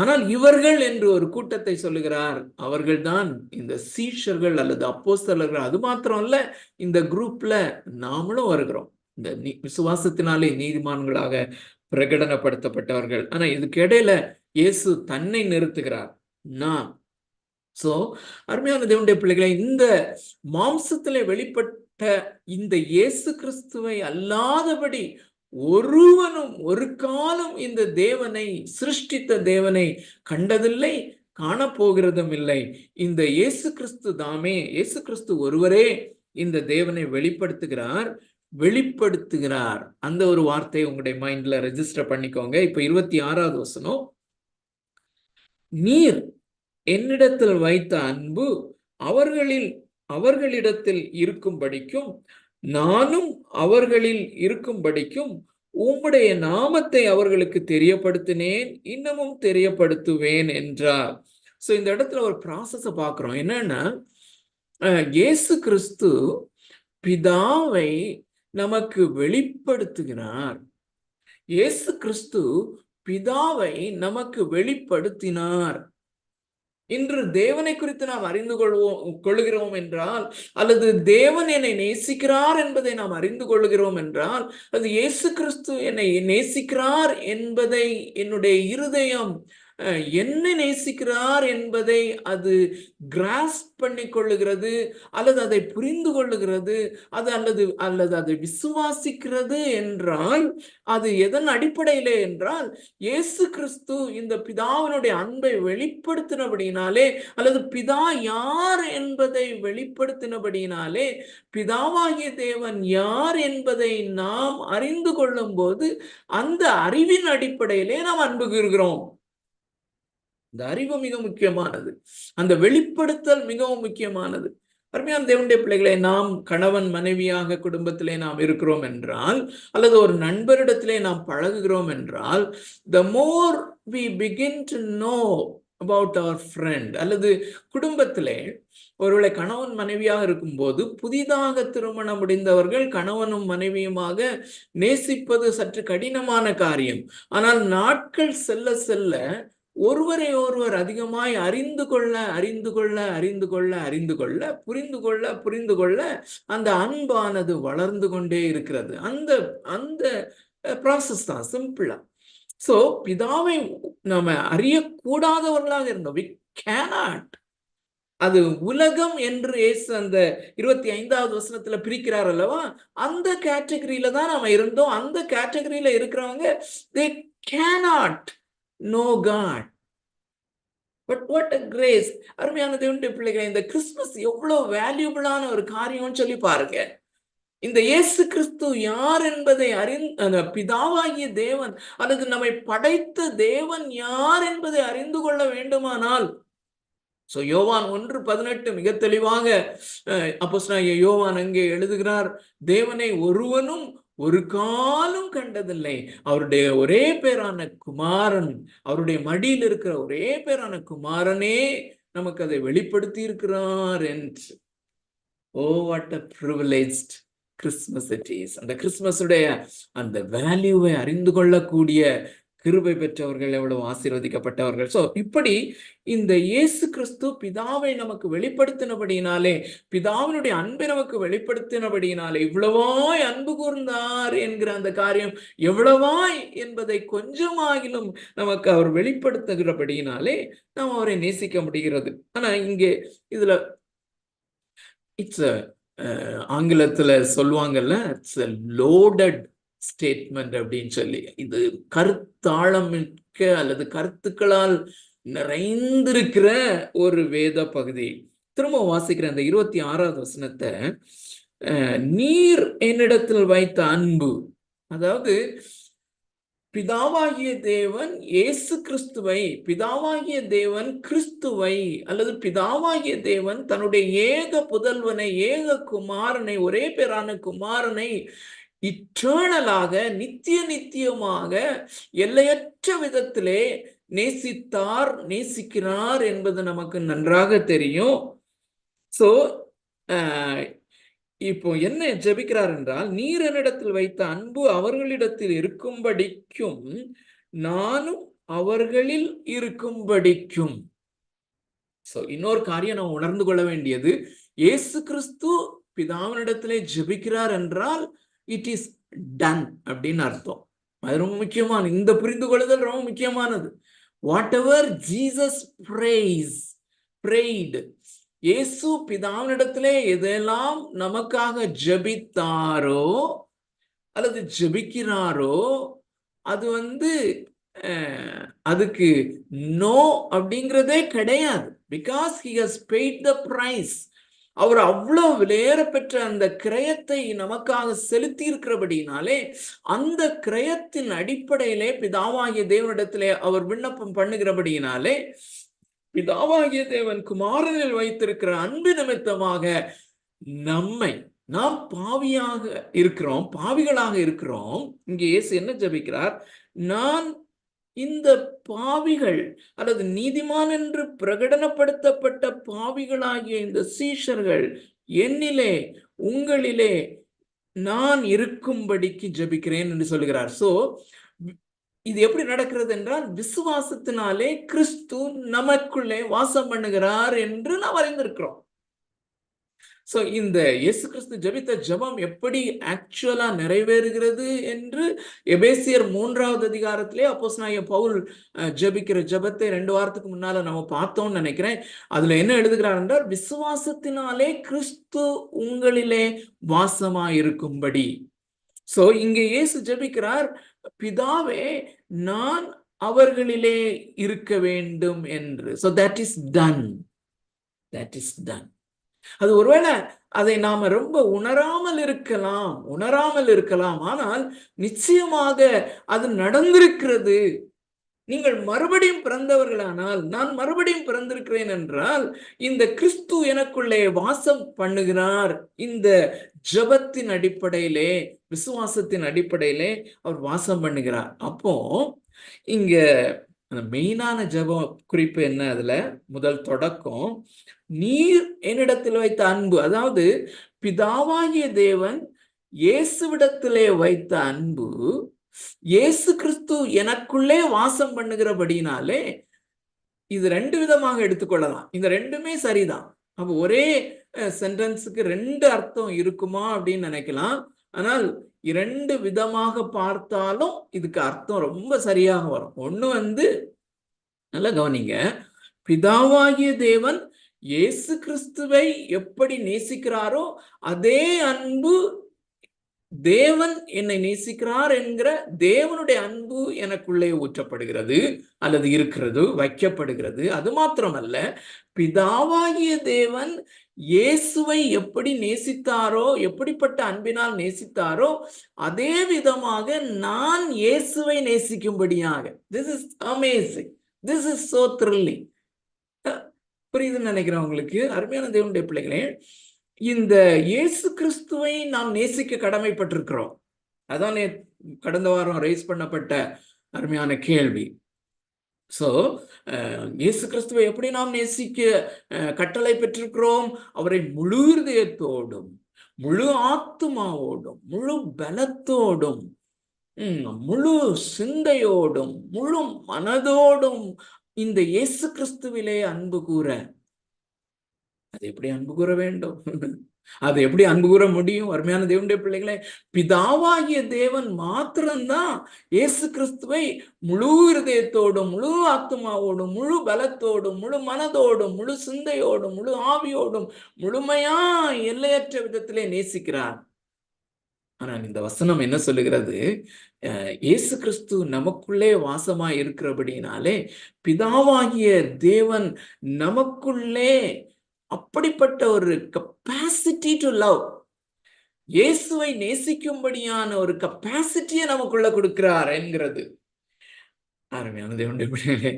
Speaker 1: ஆனால் இவர்கள் என்று ஒரு கூட்டத்தை சொல்லுகிறார். அவர்கள்தான் இந்த சீஷர்கள் அல்லது அப்போஸ்தலர்கள். அது மாத்திரம் அல்ல, இந்த குரூப்ல நாமளும் வருகிறோம், இந்த விசுவாசத்தினாலே நீதிமான்களாக பிரகடனப்படுத்தப்பட்டவர்கள். ஆனா இதுக்கு இடையில இயேசு தன்னை நிறுத்துகிறார், நான். சோ அருமையான தேவனுடைய பிள்ளைகளை, இந்த மாம்சத்திலே வெளிப்பட்ட இந்த இயேசு கிறிஸ்துவை அல்லாதபடி ஒருவனும் ஒரு காலம் இந்த தேவனை, சிருஷ்டித்த தேவனை கண்டதில்லை, காணப்போகிறதும் இல்லை. இந்த இயேசு கிறிஸ்து தாமே, இயேசு கிறிஸ்து ஒருவரே இந்த தேவனை வெளிப்படுத்துகிறார். அந்த ஒரு வார்த்தையை உங்களுடைய மைண்ட்ல ரெஜிஸ்டர் பண்ணிக்கோங்க. இப்ப 26வது வசனம், நீர் என்னிடத்தில் வைத்த அன்பு அவர்களிடத்தில் இருக்கும்படிக்கும் நானும் அவர்களில் இருக்கும்படிக்கும் உம்முடைய நாமத்தை அவர்களுக்கு தெரியப்படுத்தினேன், இன்னமும் தெரியப்படுத்துவேன் என்றார். சோ இந்த இடத்துல ஒரு ப்ராசஸ பார்க்கிறோம். என்னன்னா, இயேசு கிறிஸ்து பிதாவை நமக்கு வெளிப்படுத்துகிறார். இயேசு கிறிஸ்து பிதாவை நமக்கு வெளிப்படுத்தினார். இன்று தேவனை குறித்து நாம் அறிந்து கொள்கிறோம் என்றால், அல்லது தேவன் என்னை நேசிக்கிறார் என்பதை நாம் அறிந்து கொள்கிறோம் என்றால், அது இயேசு கிறிஸ்து என்னை நேசிக்கிறார் என்பதை என்னுடைய இருதயம் என்ன நேசிக்கிறார் என்பதை அது கிராஸ்ப் பண்ணி கொள்ளுகிறது, அல்லது அதை புரிந்து கொள்ளுகிறது, அல்லது அதை விசுவாசிக்கிறது என்றால் அது எதன் அடிப்படையிலே என்றால், இயேசு கிறிஸ்து இந்த பிதாவினுடைய அன்பை வெளிப்படுத்தினபடியினாலே, அல்லது பிதா யார் என்பதை வெளிப்படுத்தினபடியினாலே, பிதாவாகிய தேவன் யார் என்பதை நாம் அறிந்து கொள்ளும் போது அந்த அறிவின் அடிப்படையிலே நாம் அன்பு கூறுகிறோம். இந்த அறிவு மிக முக்கியமானது, அந்த வெளிப்படுத்தல் மிகவும் முக்கியமானது. அருமையான தேவனுடைய பிள்ளைகளை, நாம் கணவன் மனைவியாக குடும்பத்திலே நாம் இருக்கிறோம் என்றால், அல்லது ஒரு நண்பரிடத்திலே நாம் பழகுகிறோம் என்றால், the more we begin to know about our friend, அல்லது குடும்பத்திலே ஒருவேளை கணவன் மனைவியாக இருக்கும்போது, புதிதாக திருமணம் முடிந்தவர்கள் கணவனும் மனைவியுமாக நேசிப்பது சற்று கடினமான காரியம். ஆனால் நாட்கள் செல்ல செல்ல ஒருவரை ஒருவர் அதிகமாய் அறிந்து கொள்ள புரிந்து கொள்ள அந்த அன்பானது வளர்ந்து கொண்டே இருக்கிறது. அந்த ப்ராசஸ் தான், சிம்பிளா. சோ பிதாவை நாம அறியக்கூடாதவர்களாக இருந்தோம். we cannot. அது உலகம் என்று இயேசு அந்த 25வது வசனத்துல பிரிக்கிறார் அல்லவா, அந்த கேட்டகரியில தான் நாம இருந்தோம். அந்த கேட்டகரியில இருக்கிறவங்க they cannot know God. But what a grace. அருமையான தேவனுடைய பிள்ளைகளை, இந்த கிறிஸ்துமஸ் எவ்வளவு வேல்யூபிளான ஒரு காரியம்னு சொல்லி பாருங்க. இந்த இயேசு கிறிஸ்து யார் என்பதை அந்த பிதாவாகிய தேவன் அல்லது நம்மை படைத்த தேவன் யார் என்பதை அறிந்து கொள்ள வேண்டுமானால், சோ யோவான் 1:18 மிக தெளிவாக அப்போஸ்தலனாகிய யோவான் அங்கே எழுதுகிறார், தேவனை ஒருவனும் ஒரு காலம் கண்டதில்லை, அவருடைய ஒரே பேரான குமாரன், அவருடைய மடியில் இருக்கிற ஒரே பேரான குமாரனே நமக்கு அதை வெளிப்படுத்தி இருக்கிறார் என்று. ஓ, what a privileged Christmas it is. அந்த கிறிஸ்துமஸுடைய அந்த வேல்யூவை அறிந்து கொள்ளக்கூடிய கிருபை பெற்றவர்கள் எவ்வளவு ஆசீர்வதிக்கப்பட்டவர்கள். சோ இப்படி இந்த இயேசு கிறிஸ்து பிதாவை நமக்கு வெளிப்படுத்தினபடியினாலே, பிதாவினுடைய அன்பை நமக்கு வெளிப்படுத்தினபடியினாலே, இவ்வளவாய் அன்பு கூர்ந்தார் என்கிற அந்த காரியம் எவ்வளவாய் என்பதை கொஞ்சமாகிலும் நமக்கு அவர் வெளிப்படுத்துகிறபடியினாலே நாம் அவரை நேசிக்க முடிகிறது. ஆனா இங்கே இதுல இட்ஸ் ஆங்கிலத்துல சொல்லுவாங்கல்ல, இட்ஸ் லோடட் ஸ்டேட்மெண்ட் அப்படின்னு சொல்லி. இது கருத்தாழம் மிக்க அல்லது கருத்துக்களால் நிறைந்திருக்கிற ஒரு வேத பகுதி. திரும்ப வாசிக்கிற அந்த 26வது வசனத்தை, நீர் என்னிடத்தில் வைத்த அன்பு, அதாவது பிதாவாகிய தேவன் இயேசு கிறிஸ்துவை, பிதாவாகிய தேவன் கிறிஸ்துவை, அல்லது பிதாவாகிய தேவன் தன்னுடைய ஏக புதல்வனை, ஏக குமாரனை, ஒரே பேரான குமாரனை இட்டர்னலாக, நித்தியமாக, எல்லையற்ற விதத்திலே நேசிக்கிறார் என்பது நமக்கு நன்றாக தெரியும். சோ இப்போ என்ன ஜெபிக்கிறார் என்றால், நீர் என்னிடத்தில் வைத்த அன்பு அவர்களிடத்தில் இருக்கும்படிக்கும் நானும் அவர்களில் இருக்கும்படிக்கும். சோ இன்னொரு காரியம் நாம் உணர்ந்து கொள்ள வேண்டியது, இயேசு கிறிஸ்து பிதாவினிடத்திலே ஜெபிக்கிறார் என்றால் இட் இஸ் டன் அப்படின்னு அர்த்தம். அது ரொம்ப முக்கியமான, இந்த புரிந்து கொள்ளுதல் ரொம்ப முக்கியமானது. வாட் எவர் ஜீசஸ் prayed, இயேசு பிதாவினிடத்திலே எதெல்லாம் நமக்காக ஜெபித்தாரோ அல்லது ஜெபிக்கிறாரோ, அது அதுக்கு நோ அப்படிங்கிறதே கிடையாது. Because he has paid the price. அவர் அவ்வளவு விலையேற பெற்ற அந்த கிரயத்தை நமக்காக செலுத்தி இருக்கிறபடினாலே, அந்த கிரயத்தின் அடிப்படையிலே பிதாவாகிய தேவனிடத்திலே அவர் விண்ணப்பம் பண்ணுகிறபடியினாலே, பிதாவாகிய தேவன் குமாரனில் வைத்திருக்கிற அன்பு நிமித்தமாக நாம் பாவிகளாக இருக்கிறோம். இங்கே இயேசு என்ன ஜெபிக்கிறார், நான் இந்த பாவிகள் அல்லது நீதிமான் என்று பிரகடனப்படுத்தப்பட்ட பாவிகளாகிய இந்த சீஷர்கள் என்னிலே உங்களிலே நான் இருக்கும்படிக்கு ஜெபிக்கிறேன் என்று சொல்கிறார். சோ இது எப்படி நடக்கிறது என்றால், விசுவாசத்தினாலே கிறிஸ்து நமக்குள்ளே வாசம் பண்ணுகிறார் என்று நாம் அறிந்திருக்கிறோம். சோ இந்த இயேசு கிறிஸ்து ஜெபித்த ஜெபம் எப்படி ஆக்சுவலா நிறைவேறுகிறது என்று எபேசியர் 3வது அதிகாரத்திலே அப்போஸ்தலனாகிய பவுல் ஜெபிக்கிற ஜெபத்தை 2 வாரத்துக்கு முன்னால நம்ம பார்த்தோம்னு நினைக்கிறேன். அதுல என்ன எழுதுகிறார் என்றால், விசுவாசத்தினாலே கிறிஸ்து உங்களிலே வாசமாயிருக்கும்படி. சோ இங்க இயேசு ஜெபிக்கிறார், பிதாவே நான் அவர்களிலே இருக்க வேண்டும் என்று. So that is done. That is done. அது ஒருவேளை அதை நாம ரொம்ப உணராமல் இருக்கலாம். ஆனால் நிச்சயமாக அது நடந்திருக்கிறது. நீங்கள் மறுபடியும் பிறந்தவர்களானால், நான் மறுபடியும் பிறந்திருக்கிறேன் என்றால், இந்த கிறிஸ்து எனக்குள்ளே வாசம் பண்ணுகிறார். இந்த ஜெபத்தின் அடிப்படையிலே, விசுவாசத்தின் அடிப்படையிலே அவர் வாசம் பண்ணுகிறார். அப்போ இங்க மெயினான ஜெப குறிப்பு என்ன? அதுல முதல் தொடக்கம், நீர் என்னிடத்தில் வைத்த அன்பு, அதாவது பிதாவாகிய தேவன் இயேசுவிடத்திலே வைத்த அன்பு, இயேசு கிறிஸ்து எனக்குள்ளே வாசம் பண்ணுகிறபடினாலே, இது 2 விதமாக எடுத்துக்கொள்ளலாம். இந்த 2மே சரிதான். அப்ப ஒரே சென்டென்ஸுக்கு 2 அர்த்தம் இருக்குமா அப்படின்னு நினைக்கலாம். ஆனால் 2 விதமாக பார்த்தாலும் இதுக்கு அர்த்தம் ரொம்ப சரியாக வரும். ஒண்ணு நல்லா கவனிங்க, பிதாவாகிய தேவன் இயேசு கிறிஸ்துவை எப்படி நேசிக்கிறாரோ அதே அன்பு தேவன் என்னை நேசிக்கிறார் என்கிற தேவனுடைய அன்பு எனக்குள்ளே ஊற்றப்படுகிறது அல்லது இருக்கிறது, வைக்கப்படுகிறது. அது மாத்திரமல்ல, பிதாவாகிய தேவன் இயேசுவை எப்படி நேசித்தாரோ, எப்படிப்பட்ட அன்பினால் நேசித்தாரோ அதே விதமாக நான் இயேசுவை நேசிக்கும்படியாக. This is amazing. This is so thrilling. புரியுதுன்னு நினைக்கிறேன் உங்களுக்கு. அருமையான தேவனுடைய பிள்ளைகளே, இந்த இயேசு கிறிஸ்துவை நாம் நேசிக்க கடமைப்பட்டிருக்கிறோம். அதான் கடந்த வாரம் ரைஸ் பண்ணப்பட்ட அருமையான கேள்வி. சோ இயேசு கிறிஸ்துவை எப்படி நாம் நேசிக்க கட்டளை பெற்றிருக்கிறோம்? அவரை முழு இதயத்தோடும், முழு ஆத்துமாவோடும், முழு பலத்தோடும், முழு சிந்தையோடும், முழு மனதோடும் இந்த இயேசு கிறிஸ்துவிலே அன்பு கூற. அது எப்படி அன்பு கூற வேண்டும்? அது எப்படி அன்பு கூற முடியும்? அருமையான தேவனுடைய பிள்ளைகளே, பிதாவாகிய தேவன் மாத்திரம்தான் இயேசு கிறிஸ்துவை முழு இருதயத்தோடும், முழு ஆத்மாவோடும், முழு பலத்தோடும், முழு மனதோடும், முழு சிந்தையோடும், முழு ஆவியோடும் முழுமையா எல்லையற்ற விதத்திலே நேசிக்கிறார். ஆனால் இந்த வசனம் என்ன சொல்லுகிறது? இயேசு கிறிஸ்து நமக்குள்ளே வாசமாய் இருக்கிறபடினாலே பிதாவாகிய தேவன் நமக்குள்ளே அப்படிப்பட்ட ஒரு கெப்பாசிட்டி டு லவ், இயேசுவை நேசிக்கும்படியான ஒரு கெப்பாசிட்டியை நமக்குள்ள கொடுக்கிறார் என்கிறது. அருமையான தேவனுடைய பிள்ளைகளே,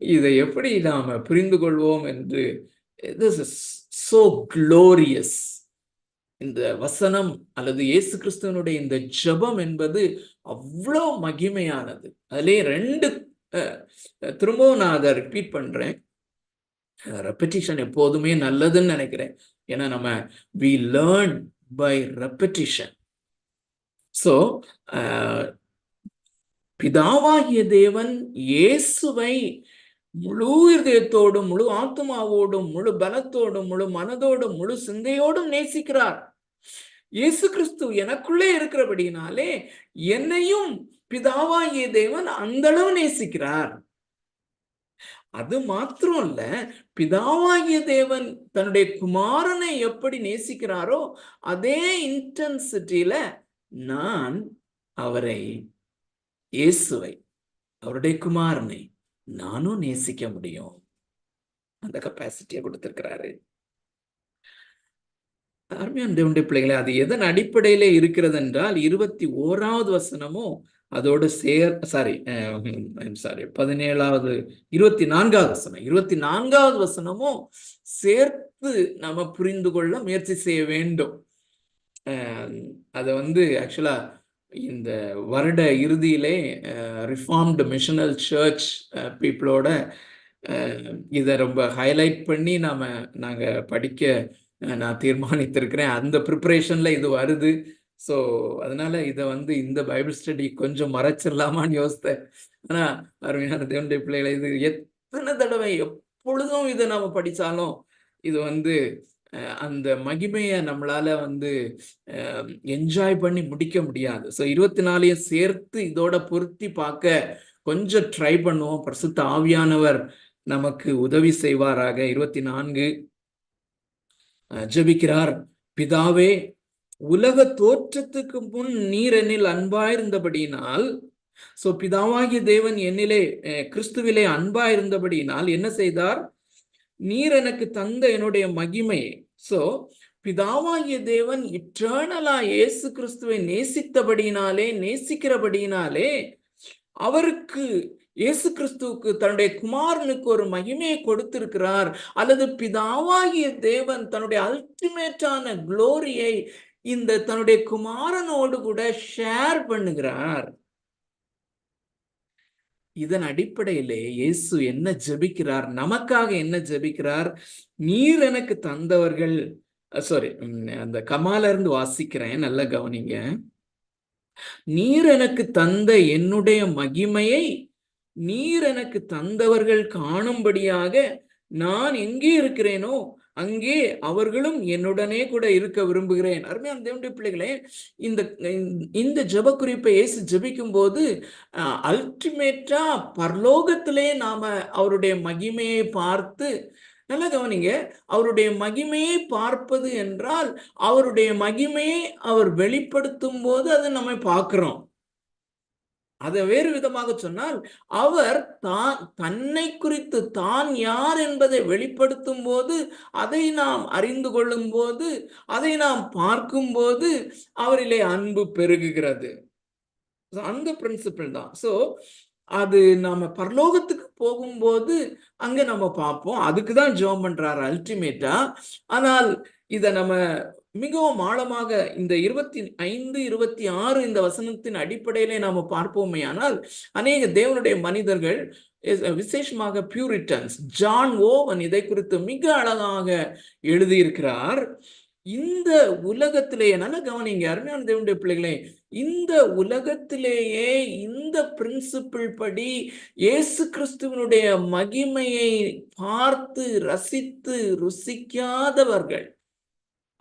Speaker 1: இதை எப்படி நாம புரிந்து கொள்வோம் என்று, this is so glorious. இந்த வசனம் அல்லது இயேசு கிறிஸ்துவனுடைய இந்த ஜெபம் என்பது அவ்வளோ மகிமையானது. அதிலே 2 திரும்பவும் நான் அதை ரிப்பீட் பண்றேன். ரெப்படிஷன் எப்போதுமே நல்லதுன்னு நினைக்கிறேன். ஏன்னா நம்ம we learn by repetition. So பிதாவாகிய தேவன் இயேசுவை முழு இதயத்தோடும், முழு ஆத்மாவோடும், முழு பலத்தோடும், முழு மனதோடும், முழு சிந்தையோடும் நேசிக்கிறார். இயேசு கிறிஸ்து எனக்குள்ளே இருக்கிறபடினாலே என்னையும் பிதாவாகிய தேவன் அந்த அளவு நேசிக்கிறார். அது மாத்திரம் இல்ல, பிதாவாகிய தேவன் தன்னுடைய குமாரனை எப்படி நேசிக்கிறாரோ அதே இன்டென்சிட்டியில நான் அவரை, இயேசுவை, அவருடைய குமாரனை நானும் நேசிக்க முடியும். அந்த கெப்பாசிட்டியை கொடுத்திருக்கிறாரு. அருமையான தேவனுடைய பிள்ளைகளே, அது எதன் அடிப்படையில இருக்கிறது என்றால் 21வது வசனமும் அதோடு 17வது 24வது வசனம், 24வது வசனமும் சேர்த்து நம்ம புரிந்து கொள்ள முயற்சி செய்ய வேண்டும். அதை ஆக்சுவலா இந்த வருட இறுதியிலே ரிஃபார்ம்டு மிஷனல் சர்ச் பீப்புளோட இதை ரொம்ப ஹைலைட் பண்ணி நாங்கள் படிக்க நான் தீர்மானித்திருக்கிறேன். அந்த ப்ரிப்பரேஷன்ல இது வருது. ஸோ அதனால இதை இந்த பைபிள் ஸ்டடி கொஞ்சம் மறைச்சிடலாமான்னு யோசித்தேன். ஆனால் அருமையான தேவனுடைய பிள்ளைகளை, இது எத்தனை தடவை எப்பொழுதும் இதை நம்ம படித்தாலும் இது அந்த மகிமையை நம்மளால என்ஜாய் பண்ணி முடிக்க முடியாது. ஸோ 24 சேர்த்து இதோட பொருத்தி பார்க்க கொஞ்சம் ட்ரை பண்ணுவோம். பரிசுத்த ஆவியானவர் நமக்கு உதவி செய்வாராக. 24 ஜெபிக்கிறார். பிதாவே, உலக தோற்றத்துக்கு முன் நீர் என்னில் அன்பாயிருந்தபடியினால், சோ பிதாவாகிய தேவன் என்னிலே கிறிஸ்துவிலே அன்பாயிருந்தபடியினால் என்ன செய்தார்? நீர் எனக்கு தந்த என்னுடைய மகிமை. சோ பிதாவாகிய தேவன் இட்டர்னலா இயேசு கிறிஸ்துவை நேசிக்கிறபடியினாலே அவருக்கு, இயேசு கிறிஸ்துவுக்கு, தன்னுடைய குமாரனுக்கு ஒரு மகிமையை கொடுத்திருக்கிறார். அல்லது பிதாவாகிய தேவன் தன்னுடைய அல்டிமேட்டான குளோரியை இந்த தன்னுடைய குமாரனோடு கூட ஷேர் பண்ணுகிறார். இதன் அடிப்படையிலே இயேசு என்ன ஜெபிக்கிறார்? நமக்காக என்ன ஜெபிக்கிறார்? நீர் எனக்கு தந்தவர்கள், சாரி, அந்த கமால இருந்து வாசிக்கிறேன், நல்ல கவனிங்க. நீர் எனக்கு தந்த என்னுடைய மகிமையை நீர் எனக்கு தந்தவர்கள் காணும்படியாக நான் எங்கே இருக்கிறேனோ அங்கே அவர்களும் என்னுடனே கூட இருக்க விரும்புகிறேன். அருமையான தேவனுடைய பிள்ளைகளே, இந்த ஜெப குறிப்பை இயேசு ஜெபிக்கும் போது அல்டிமேட்டா பரலோகத்திலே நாம அவருடைய மகிமையை பார்த்து, நல்லா கவனிங்க, அவருடைய மகிமையை பார்ப்பது என்றால் அவருடைய மகிமையை அவர் வெளிப்படுத்தும் போது அதை நம்ம பார்க்கிறோம். அதை வேறு விதமாக சொன்னால், அவர் தன்னை குறித்து தான் யார் என்பதை வெளிப்படுத்தும் போது, அதை நாம் அறிந்து கொள்ளும் போது, அதை நாம் பார்க்கும் போது அவரிலே அன்பு பெருகுகிறது. அந்த பிரின்சிபிள் தான். சோ அது நாம பரலோகத்துக்கு போகும்போது அங்க நம்ம பார்ப்போம். அதுக்குதான் ஜெபம் பண்றாரு அல்டிமேட்டா. ஆனால் இத நம்ம மிகவும் ஆழமாக இந்த 25, 26 இந்த வசனத்தின் அடிப்படையிலே நாம பார்ப்போமே. ஆனால் அநேக தேவனுடைய மனிதர்கள், விசேஷமாக பியூரிட்டன்ஸ், ஜான் ஓவன் இதை குறித்து மிக அழகாக எழுதியிருக்கிறார். இந்த உலகத்திலேயே, நல்லா கவனிங்க அருமையான தேவனுடைய பிள்ளைகளே, இந்த உலகத்திலேயே இந்த பிரின்சிபிள் படி இயேசு கிறிஸ்துவனுடைய மகிமையை பார்த்து ரசித்து ருசிக்காதவர்கள்,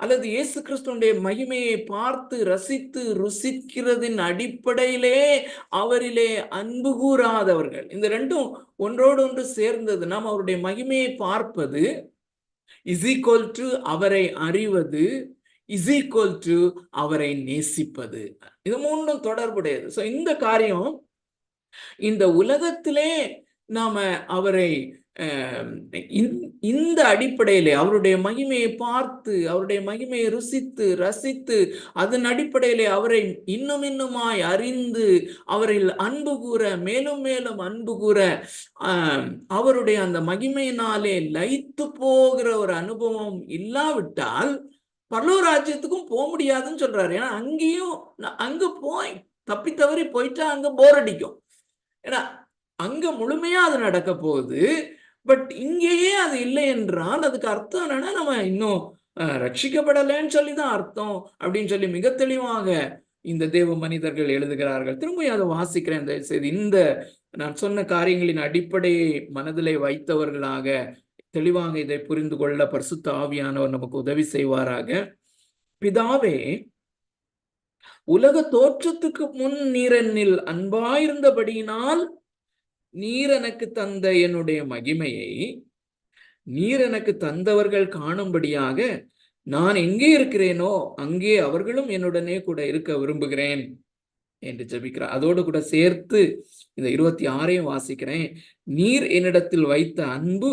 Speaker 1: அல்லது இயேசு கிறிஸ்துவனுடைய மகிமையை பார்த்து ரசித்து ருசிக்கிறதின் அடிப்படையிலே அவரிலே அன்பு கூறாதவர்கள், இந்த ரெண்டும் ஒன்றோடு ஒன்று சேர்ந்தது. நாம் அவருடைய மகிமையை பார்ப்பது is equal to அவரை அறிவது, is equal to அவரை நேசிப்பது. இது மூன்றும் தொடர்புடையது. சோ இந்த காரியம், இந்த உலகத்திலே நாம அவரை இந்த அடிப்படையிலே அவருடைய மகிமையை பார்த்து, அவருடைய மகிமையை ருசித்து ரசித்து, அதன் அடிப்படையிலே அவரை இன்னும் இன்னுமாய் அறிந்து அவரில் அன்பு கூற, மேலும் மேலும் அன்பு கூற, அவருடைய அந்த மகிமையினாலே லயித்து போகிற ஒரு அனுபவம் இல்லாவிட்டால் பரலோக ராஜ்யத்துக்கும் போக முடியாதுன்னு சொல்றாரு. ஏன்னா அங்கேயும் அங்க போய் தப்பி தவறி போயிட்டா அங்க போர் அடிக்கும். ஏன்னா அங்க முழுமையா அது நடக்க போகுது. பட் இங்கேயே அது இல்லை என்றால் அதுக்கு அர்த்தம் என்னன்னா, நம்ம இன்னும் ரட்சிக்கப்படலைன்னு சொல்லிதான் அர்த்தம் அப்படின்னு சொல்லி மிக தெளிவாக இந்த தேவ மனிதர்கள் எழுதுகிறார்கள். திரும்ப அதை வாசிக்கிறேன் தயவு செய்து. இந்த நான் சொன்ன காரியங்களின் அடிப்படையை மனதிலே வைத்தவர்களாக தெளிவாக இதை புரிந்து கொள்ள பரிசுத்த ஆவியானவர் நமக்கு உதவி செய்வாராக. பிதாவே, உலக தோற்றத்துக்கு முன் நீர் என்னில் அன்பாயிருந்தபடியினால் நீர் எனக்கு தந்த என்னுடைய மகிமையை நீர் எனக்கு தந்தவர்கள் காணும்படியாக நான் எங்கே இருக்கிறேனோ அங்கே அவர்களும் என்னுடனே கூட இருக்க விரும்புகிறேன் என்று ஜெபிக்கிறார். அதோடு கூட சேர்த்து இந்த 26 வாசிக்கிறேன். நீர் என்னிடத்தில் வைத்த அன்பு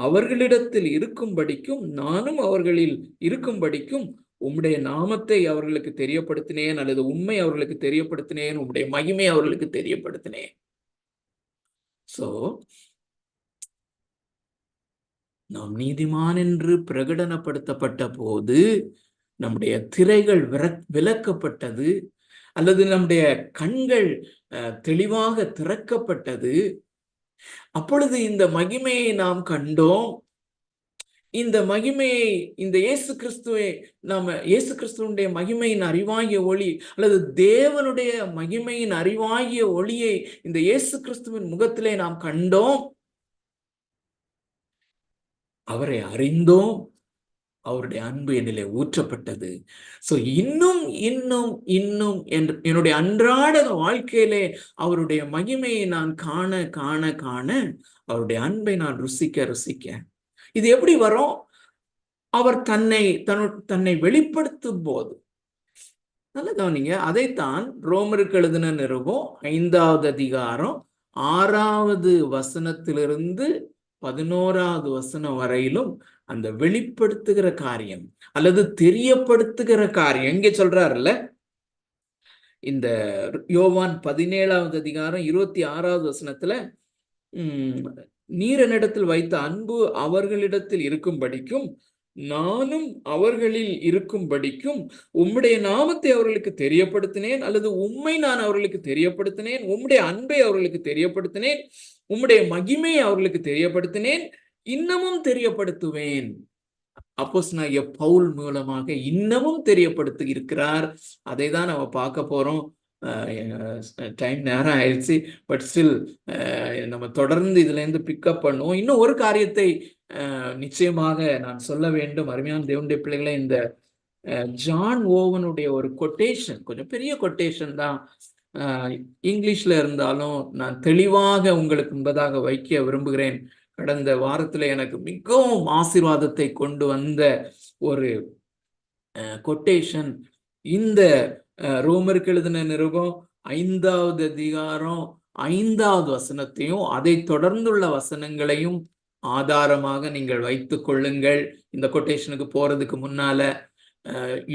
Speaker 1: அவர்களிடத்தில் இருக்கும்படிக்கும் நானும் அவர்களில் இருக்கும்படிக்கும் உம்முடைய நாமத்தை அவர்களுக்கு தெரியப்படுத்தினேன், அல்லது உண்மை அவர்களுக்கு தெரியப்படுத்தினேன், உம்முடைய மகிமை அவர்களுக்கு தெரியப்படுத்தினேன். சோ நாம் நீதிமான் என்று பிரகடனப்படுத்தப்பட்ட போது நம்முடைய திரைகள் விலக்கப்பட்டது, அல்லது நம்முடைய கண்கள் தெளிவாக திறக்கப்பட்டது. அப்பொழுது இந்த மகிமையை நாம் கண்டோம். இந்த மகிமையை, இந்த இயேசு கிறிஸ்துவனுடைய மகிமையின் அறிவாகிய ஒளி, அல்லது தேவனுடைய மகிமையின் அறிவாகிய ஒளியை இந்த இயேசு கிறிஸ்துவின் முகத்திலே நாம் கண்டோம், அவரை அறிந்தோம், அவருடைய அன்பு என்னிலே ஊற்றப்பட்டது. சோ இன்னும் இன்னும் இன்னும் என்னுடைய அன்றாட வாழ்க்கையிலே அவருடைய மகிமையை நான் காண காண காண அவருடைய அன்பை நான் ருசிக்க ருசிக்க இது எப்படி வரும்? அவர் தன்னை வெளிப்படுத்தும் போது. நல்ல கவனிங்க. அதைத்தான் ரோமருக்கு எழுதின நிருபம் 5வது அதிகாரம் 6வது வசனத்திலிருந்து 11வது வசனம் வரையிலும் அந்த வெளிப்படுத்துகிற காரியம் அல்லது தெரியப்படுத்துகிற காரியம் இங்கே சொல்றாருல்ல. இந்த யோவான் 17வது அதிகாரம் 26வது வசனத்துல நீர் என்னிடத்தில் வைத்த அன்பு அவர்களிடத்தில் இருக்கும்படிக்கும் நானும் அவர்களில் இருக்கும்படிக்கும் உம்முடைய நாமத்தை அவர்களுக்கு தெரியப்படுத்தினேன், அல்லது உம்மை நான் அவர்களுக்கு தெரியப்படுத்தினேன், உம்முடைய அன்பை அவர்களுக்கு தெரியப்படுத்தினேன், உம்முடைய மகிமையை அவர்களுக்கு தெரியப்படுத்தினேன், இன்னமும் தெரியப்படுத்துவேன். அப்போஸ்தலனாகிய பவுல் மூலமாக இன்னமும் தெரியப்படுத்தி இருக்கிறார். அதை தான் நம்ம பார்க்க போறோம். டைம் நேரம் ஆயிடுச்சு. பட் ஸ்டில் நம்ம தொடர்ந்து இதுல இருந்து பிக்கப் பண்ணுவோம். இன்னும் ஒரு காரியத்தை நிச்சயமாக நான் சொல்ல வேண்டும். அருமையான தேவனுடைய பிள்ளைகளை, இந்த ஜான் ஓவனுடைய ஒரு கொட்டேஷன், கொஞ்சம் பெரிய கொட்டேஷன் தான். இங்கிலீஷ்ல இருந்தாலும் நான் தெளிவாக உங்களுக்கு முன்பதாக வைக்க விரும்புகிறேன். கடந்த வாரத்துல எனக்கு மிகவும் ஆசீர்வாதத்தை கொண்டு வந்த ஒரு கொட்டேஷன் இந்த ரோமருக்கு எழுதின நிருபம் 5வது அதிகாரம் 5வது வசனத்தையும் அதை தொடர்ந்துள்ள வசனங்களையும் ஆதாரமாக நீங்கள் வைத்துக் கொள்ளுங்கள். இந்த கொட்டேஷனுக்கு போறதுக்கு முன்னால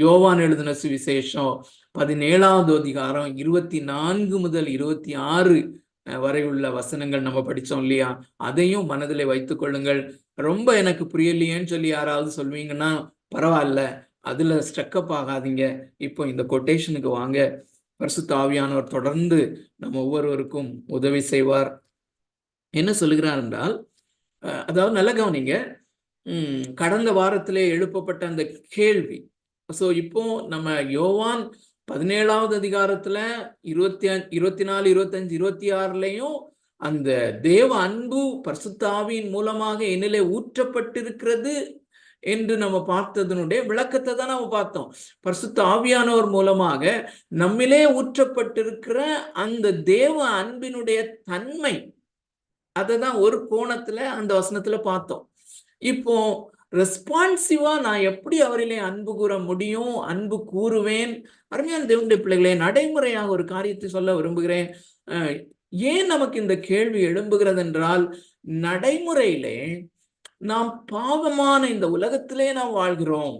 Speaker 1: யோவான் எழுதின சுவிசேஷம் 17வது அதிகாரம் 24 முதல் 26 வரை உள்ள வசனங்கள் நம்ம படிச்சோம் இல்லையா, அதையும் மனதிலே வைத்துக் கொள்ளுங்கள். ரொம்ப எனக்கு புரியலையேன்னு சொல்லி யாராவது சொல்வீங்கன்னா பரவாயில்ல, அதுல ஸ்ட்ரக்அப் ஆகாதீங்க. இப்போ இந்த கொட்டேஷனுக்கு வாங்க. பரிசுத்த ஆவியானவர் தொடர்ந்து நம்ம ஒவ்வொருவருக்கும் உதவி செய்வார். என்ன சொல்லுகிறார் என்றால், அதாவது நல்ல கவனிங்க, கடந்த வாரத்திலே எழுப்பப்பட்ட அந்த கேள்வி. சோ இப்போ நம்ம யோவான் 17வது அதிகாரத்துல 24, 25, 26லயும் அந்த தேவ அன்பு பரிசுத்த ஆவியின் மூலமாக என்னிலே ஊற்றப்பட்டிருக்கிறது என்று நம்ம பார்த்ததனுடைய விளக்கத்தை தான் நம்ம பார்த்தோம். பரிசுத்த ஆவியானவர் மூலமாக நம்மிலே ஊற்றப்பட்டிருக்கிற அந்த தேவ அன்பினுடைய தன்மை, அதை தான் ஒரு கோணத்துல அந்த வசனத்துல பார்த்தோம். இப்போ ரெஸ்பான்சிவா நான் எப்படி அவரிலே அன்பு கூற முடியும், அன்பு கூறுவேன்? அருமையான தேவனுடைய பிள்ளைகளே, நடைமுறையாக ஒரு காரியத்தை சொல்ல விரும்புகிறேன். ஏன் நமக்கு இந்த கேள்வி எழும்புகிறது என்றால், நடைமுறையிலே நாம் பாவமான இந்த உலகத்திலே நாம் வாழ்கிறோம்.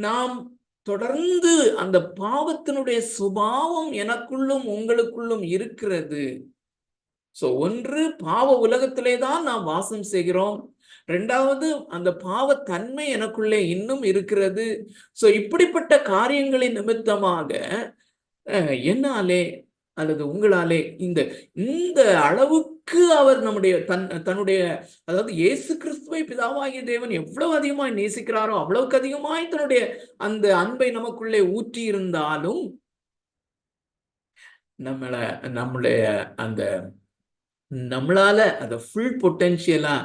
Speaker 1: நாம் தொடர்ந்து அந்த பாவத்தினுடைய சுபாவம் எனக்குள்ளும் உங்களுக்குள்ளும் இருக்கிறது. சோ ஒன்று, பாவ உலகத்திலே தான் நாம் வாசம் செய்கிறோம். இரண்டாவது, அந்த பாவத்தன்மை எனக்குள்ளே இன்னும் இருக்கிறது. சோ இப்படிப்பட்ட காரியங்களின் நிமித்தமாக என்னாலே அல்லது உங்களாலே இந்த அளவுக்கு அவர் நம்முடைய தன்னுடைய, அதாவது இயேசு கிறிஸ்துவை பிதாவாகிய தேவன் எவ்வளவு அதிகமாய் நேசிக்கிறாரோ அவ்வளவுக்கு அதிகமாய் தன்னுடைய அந்த அன்பை நமக்குள்ளே ஊற்றி இருந்தாலும் நம்மளால அந்த ஃபுல் பொட்டன்ஷியலா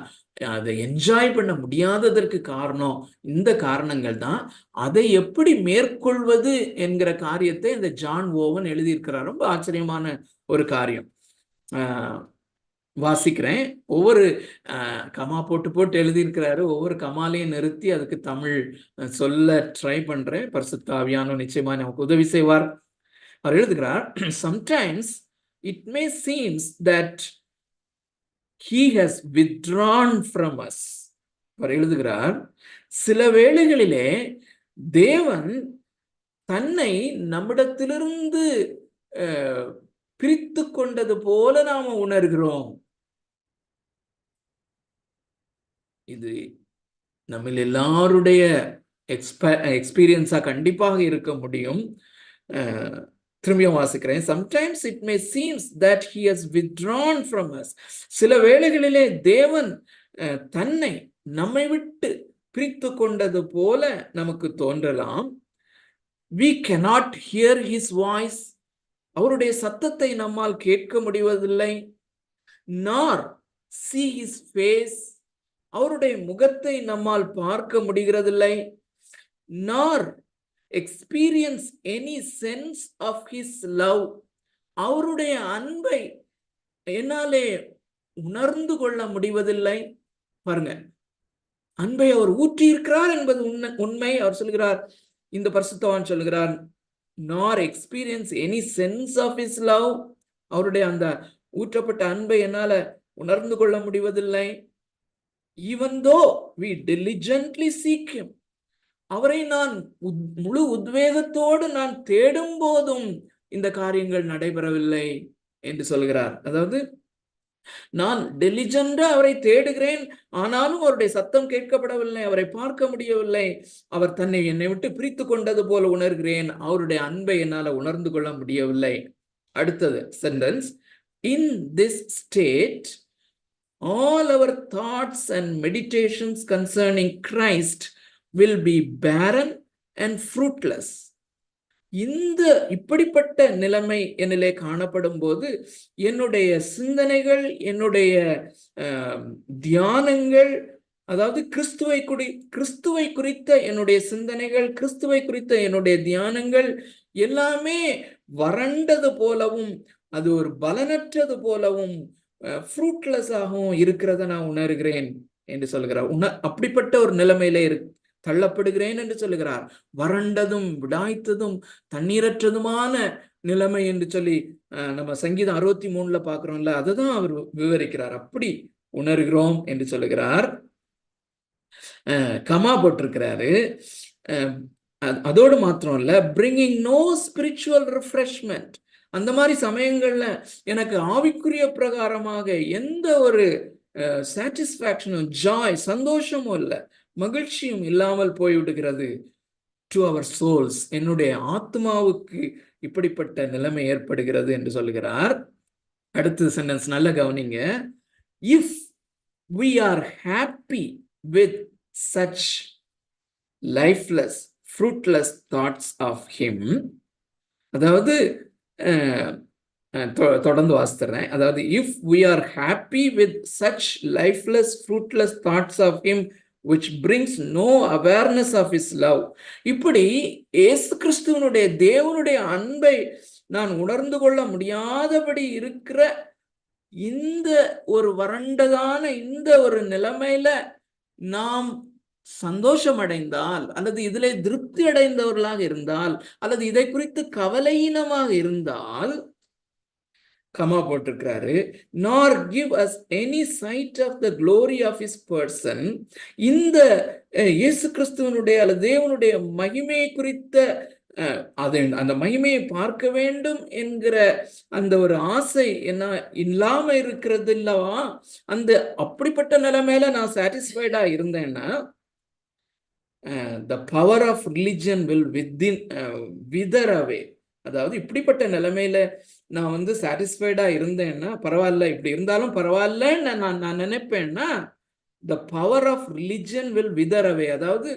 Speaker 1: அதை என்ஜாய் பண்ண முடியாததற்கு காரணம் இந்த காரணங்கள் தான். அதை எப்படி மேற்கொள்வது என்கிற காரியத்தை இந்த ஜான் ஓவன் எழுதியிருக்கிறார். ரொம்ப ஆச்சரியமான ஒரு காரியம். வாசிக்கிறேன். ஒவ்வொரு கமா போட்டு எழுதியிருக்கிறாரு. ஒவ்வொரு கமாலையும் நிறுத்தி அதுக்கு தமிழ் சொல்ல ட்ரை பண்றேன். பரிசுத்த ஆவியானவர் நிச்சயமா நமக்கு உதவி செய்வார். அவர் எழுதுகிறார், sometimes it may seems that he has withdrawn from us. அவர் எழுதுகிறார், சில வேளைகளிலே தேவன் தன்னை நம்மிடத்திலிருந்து பிரித்து கொண்டது போல நாம உணர்கிறோம். இது நம்ம எல்லாருடைய எக்ஸ்பீரியன்ஸா கண்டிப்பாக இருக்க முடியும். திரும்பியும் வாசிக்கிறேன். Sometimes it may seems that he has withdrawn from us. சில வேளைகளிலே தேவன் தன்னை நம்மை விட்டு பிரித்து கொண்டது போல நமக்கு தோன்றலாம். We cannot hear his voice. அவருடைய சத்தத்தை நம்மால் கேட்க முடிவதில்லை. Nor see his face. அவருடைய முகத்தை நம்மால் பார்க்க முடிகிறதில்லை. nor experience any sense of his love. அவருடைய அன்பை என்னாலே உணர்ந்து கொள்ள முடிவதில்லை. பாருங்க, அன்பை அவர் ஊற்றி இருக்கிறார் என்பது உண்மை. அவர் சொல்கிறார், இந்த பரிசுத்தவான் சொல்கிறார், nor experience any sense of his love. அவருடைய அந்த ஊற்றப்பட்ட அன்பை என்னால உணர்ந்து கொள்ள முடிவதில்லை. even though we diligently seek him. அவரை நான் முழு உத்வேகத்தோடு நான் தேடும் போதும் இந்த காரியங்கள் நடைபெறவில்லை என்று சொல்கிறார். அதாவது நான் டெலிஜென்டா அவரை தேடுகிறேன், ஆனாலும் அவருடைய சத்தம் கேட்கப்படவில்லை, அவரை பார்க்க முடியவில்லை. அவர் தன்னை என்னை விட்டு பிரித்து கொண்டது போல உணர்கிறேன், அவருடைய அன்பை என்னால உணர்ந்து கொள்ள முடியவில்லை. அடுத்தது sentence, in this state all our thoughts and meditations concerning Christ will be barren and fruitless. இந்த இப்படிப்பட்ட நிலைமை என்னிலே காணப்படும் போது என்னுடைய சிந்தனைகள், என்னுடைய தியானங்கள், அதாவது கிறிஸ்துவை குறித்த என்னுடைய சிந்தனைகள், கிறிஸ்துவை குறித்த என்னுடைய தியானங்கள் எல்லாமே வறண்டது போலவும், அது ஒரு பலனற்றது போலவும், ஃப்ரூட்லெஸ் ஆகவும் இருக்கிறத நான் உணர்கிறேன் என்று சொல்கிறார். அப்படிப்பட்ட ஒரு நிலைமையில தள்ளப்படுகிறேன் என்று சொல்லுகிறார். வறண்டதும் விடாய்த்ததும் தண்ணீரற்றதுமான நிலைமை என்று சொல்லி நம்ம சங்கீதம் 63 பாக்குறோம்ல, அதுதான் அவர் விவரிக்கிறார். அப்படி உணர்கிறோம் என்று சொல்லுகிறார். கமா போட்டிருக்கிறாரு. அதோடு மாத்திரம் இல்ல, bringing no spiritual refreshment. அந்த மாதிரி சமயங்கள்ல எனக்கு ஆவிக்குரிய பிரகாரமாக எந்த ஒரு சாட்டிஸ்பாக்சனும், ஜாய், சந்தோஷமும் இல்லை, மகிழ்ச்சியும் இல்லாமல் போய்விடுகிறது. டு அவர் சோல்ஸ், என்னுடைய ஆத்மாவுக்கு இப்படிப்பட்ட நிலைமை ஏற்படுகிறது என்று சொல்லுகிறார். அடுத்த சென்டென்ஸ் நல்ல கவனிங்க. If we are happy with such lifeless, fruitless thoughts of him. அதாவது தொடர்ந்து வாசித்துறேன். அதாவது if we are happy with such lifeless, fruitless thoughts of him which brings no awareness of his love. இப்படி இயேசு கிறிஸ்துவனுடைய தேவனுடைய அன்பை நான் உணர்ந்து கொள்ள முடியாதபடி இருக்கிற இந்த ஒரு வறண்டதான இந்த ஒரு நிலைமையில நாம் சந்தோஷம் அடைந்தால், அல்லது இதிலே திருப்தி அடைந்தவர்களாக இருந்தால், அல்லது இதை குறித்து கவலையினமாக இருந்தால், comma போட்டிருக்கிறாரு, nor give us any sight of the glory of his person. இந்த இயேசு கிறிஸ்துவனுடைய அல்லது தேவனுடைய மகிமையை குறித்த அந்த மகிமையை பார்க்க வேண்டும் என்கிற அந்த ஒரு ஆசை என்ன இல்லாம இருக்கிறது இல்லவா? அந்த அப்படிப்பட்ட நிலைமையில நான் சாட்டிஸ்ஃபைடா இருந்தேன்னா, the power of religion will wither away. அதாவது இப்படிப்பட்ட நிலைமையில நான் சாட்டிஸ்ஃபைடா இருந்தேன்னா, பரவாயில்ல, இப்படி இருந்தாலும் பரவாயில்லன்னு நான் நினைப்பேன்னா, the power of religion will wither away. அதாவது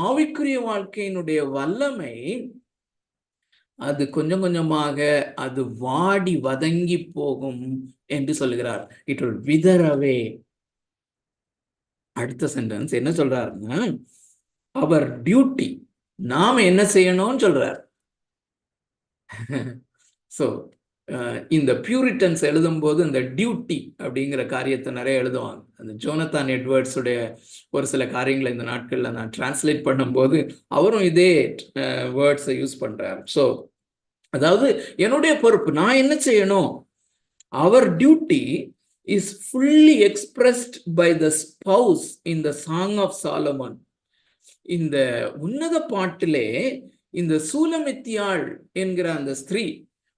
Speaker 1: ஆவிக்குரிய வாழ்க்கையினுடைய வல்லமை அது கொஞ்சம் கொஞ்சமாக அது வாடி வதங்கி போகும் என்று சொல்லுகிறார். It will wither away. அடுத்த சென்டென்ஸ் என்ன சொல்றாருன்னா, அவர் டியூட்டி, நாம என்ன செய்யணும்னு சொல்றார். ஸோ இந்த பியூரிட்டன்ஸ் எழுதும் போது இந்த டியூட்டி அப்படிங்கிற காரியத்தை நிறைய எழுதுவாங்க. அந்த ஜோனத்தான் எட்வர்ட்ஸுடைய ஒரு சில காரியங்களை இந்த நாட்கள்ல நான் டிரான்ஸ்லேட் பண்ணும்போது அவரும் இதே வேர்ட்ஸை யூஸ் பண்றாரு. ஸோ அதாவது என்னுடைய பொறுப்பு, நான் என்ன செய்யணும். அவர் duty is fully expressed by the spouse in the song of Solomon. இந்த உன்னத பாட்டிலே இந்த சூலமித்தியாள் என்கிற அந்த ஸ்திரீ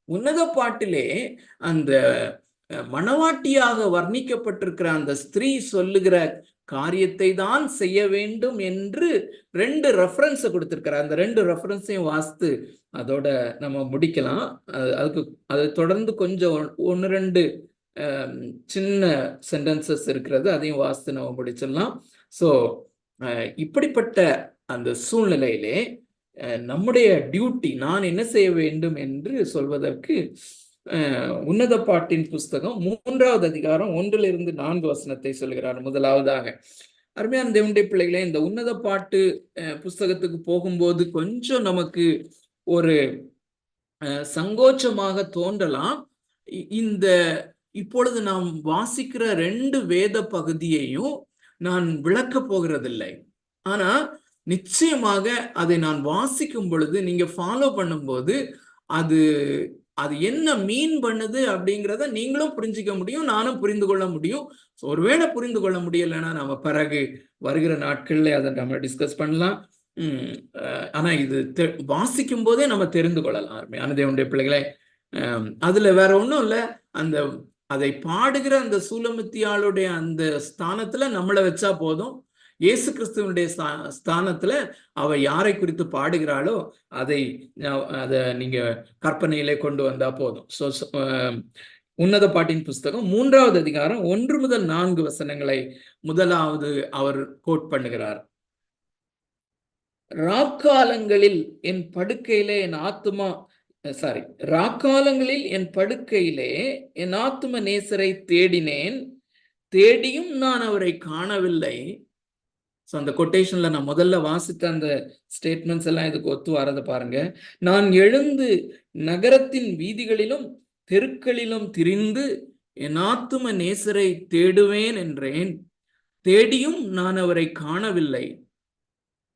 Speaker 1: உன்னத பாட்டிலே அந்த மணவாட்டியாக வர்ணிக்கப்பட்டிருக்கிற அந்த ஸ்திரீ சொல்லுகிற காரியத்தை தான் செய்ய வேண்டும் என்று 2 ரெஃபரன்ஸ் கொடுத்திருக்கிறார். அந்த 2 ரெஃபரன்ஸையும் வாசித்து அதோட நம்ம முடிக்கலாம். அதை தொடர்ந்து கொஞ்சம் 1-2 சின்ன சென்டென்சஸ் இருக்கிறது, அதையும் வாசித்து நம்ம முடிச்சிடலாம். ஸோ இப்படிப்பட்ட அந்த சூழ்நிலையிலே நம்முடைய டியூட்டி, நான் என்ன செய்ய வேண்டும் என்று சொல்வதற்கு உன்னத பாட்டின் புஸ்தகம் 3வது அதிகாரம் 1-4 வசனத்தை சொல்கிறார். முதலாவதாக, அருமையான தேவனுடைய பிள்ளைகளே, இந்த உன்னத பாட்டு புஸ்தகத்துக்கு போகும்போது கொஞ்சம் நமக்கு ஒரு சங்கோச்சமாக தோன்றலாம். இந்த இப்பொழுது நாம் வாசிக்கிற 2 வேத பகுதியையும் நான் விளக்கப் போகிறதில்லை. ஆனா நிச்சயமாக அதை நான் வாசிக்கும் பொழுது, நீங்க ஃபாலோ பண்ணும்போது, அது அது என்ன மீன் பண்ணுது அப்படிங்கிறத நீங்களும் புரிஞ்சுக்க முடியும், நானும் புரிந்து கொள்ள முடியும். ஒருவேளை புரிந்து கொள்ள முடியலைன்னா நம்ம பிறகு வருகிற நாட்கள்ல அதை நம்ம டிஸ்கஸ் பண்ணலாம். ஆனா இது வாசிக்கும் போதே நம்ம தெரிந்து கொள்ளலாம். அருமையான தேவனுடைய பிள்ளைகளே, அதுல வேற ஒண்ணும் இல்ல. அந்த அதை பாடுகிற அந்த சூலமித்தியாளுடைய அந்த ஸ்தானத்துல நம்மளை வச்சா போதும். இயேசு கிறிஸ்துவனுடைய ஸ்தானத்துல அவ யாரை குறித்து பாடுகிறாளோ அதை நீங்க கற்பனையிலே கொண்டு வந்தா போதும். உன்னத பாட்டின் புஸ்தகம் 3வது அதிகாரம் 1 முதல் 4 வசனங்களை முதலாவது அவர் கோட் பண்ணுகிறார். ராக்காலங்களில் என் படுக்கையிலே என் ஆத்துமா ராக்காலங்களில் என் படுக்கையிலே என் ஆத்தும நேசரை தேடினேன், தேடியும் நான் அவரை காணவில்லை. அந்த கொட்டேஷன்ல நான் முதல்ல வாசித்த அந்த ஸ்டேட்மெண்ட்ஸ் எல்லாம் இதுக்கு ஒத்து வரத பாருங்க. நான் எழுந்து நகரத்தின் வீதிகளிலும் தெருக்களிலும் திரிந்து என் ஆத்தும நேசரை தேடுவேன் என்றேன், தேடியும் நான் அவரை காணவில்லை.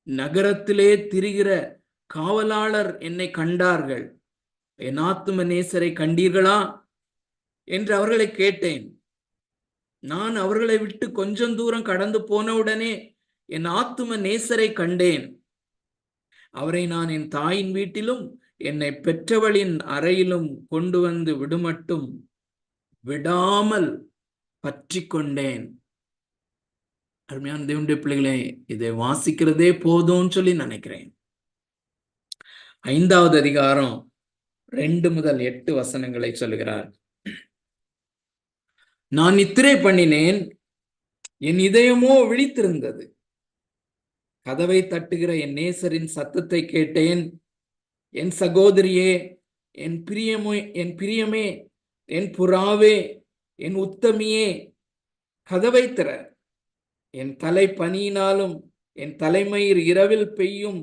Speaker 1: நகரத்திலே திரிகிற காவலாளர் என்னை கண்டார்கள், என் ஆத்தும நேசரை கண்டீர்களா என்று அவர்களை கேட்டேன். நான் அவர்களை விட்டு கொஞ்சம் தூரம் கடந்து போனவுடனே என் ஆத்தும நேசரை கண்டேன். அவரை நான் என் தாயின் வீட்டிலும் என்னை பெற்றவளின் அறையிலும் கொண்டு வந்து விடுமட்டும் விடாமல் பற்றி கொண்டேன். அருமையான தேவனுடைய பிள்ளைகளே, இதை வாசிக்கிறதே போதும்னு சொல்லி நினைக்கிறேன். 5வது அதிகாரம் 2 முதல் 8 வசனங்களை சொல்லுகிறார். நான் நித்திரை பண்ணினேன், என் இதயமோ விழித்திருந்தது. கதவை தட்டுகிற என் நேசரின் சத்தத்தை கேட்டேன். என் சகோதரியே, என் பிரியமே, என் புறாவே, என் உத்தமியே, கதவை திற. என் தலை பனியினாலும் என் தலைமயிர் இரவில் பெய்யும்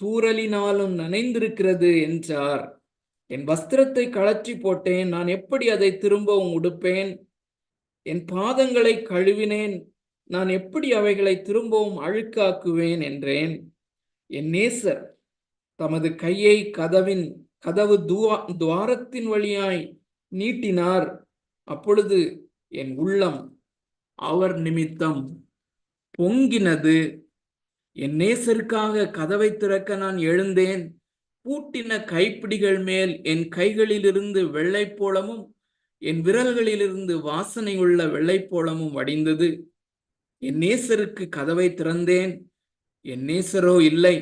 Speaker 1: தூறலினாலும் நனைந்திருக்கிறது என்றார். என் வஸ்திரத்தை கழற்றி போட்டேன், நான் எப்படி அதை திரும்பவும் உடுப்பேன்? என் பாதங்களை கழுவினேன், நான் எப்படி அவைகளை திரும்பவும் அழுக்காக்குவேன் என்றேன். என் நேசர் தமது கையை கதவு துவாரத்தின் வழியாய் நீட்டினார். அப்பொழுது என் உள்ளம் அவர் நிமித்தம் பொங்கினது. என் நேசருக்காக கதவை திறக்க நான் எழுந்தேன். பூட்டின கைப்பிடிகள் மேல் என் கைகளிலிருந்து வெள்ளைப்போளமும் என் விரல்களிலிருந்து வாசனை உள்ள வெள்ளைப்போளமும் வடிந்தது. என் நேசருக்கு கதவை திறந்தேன், என் நேசரோ இல்லை,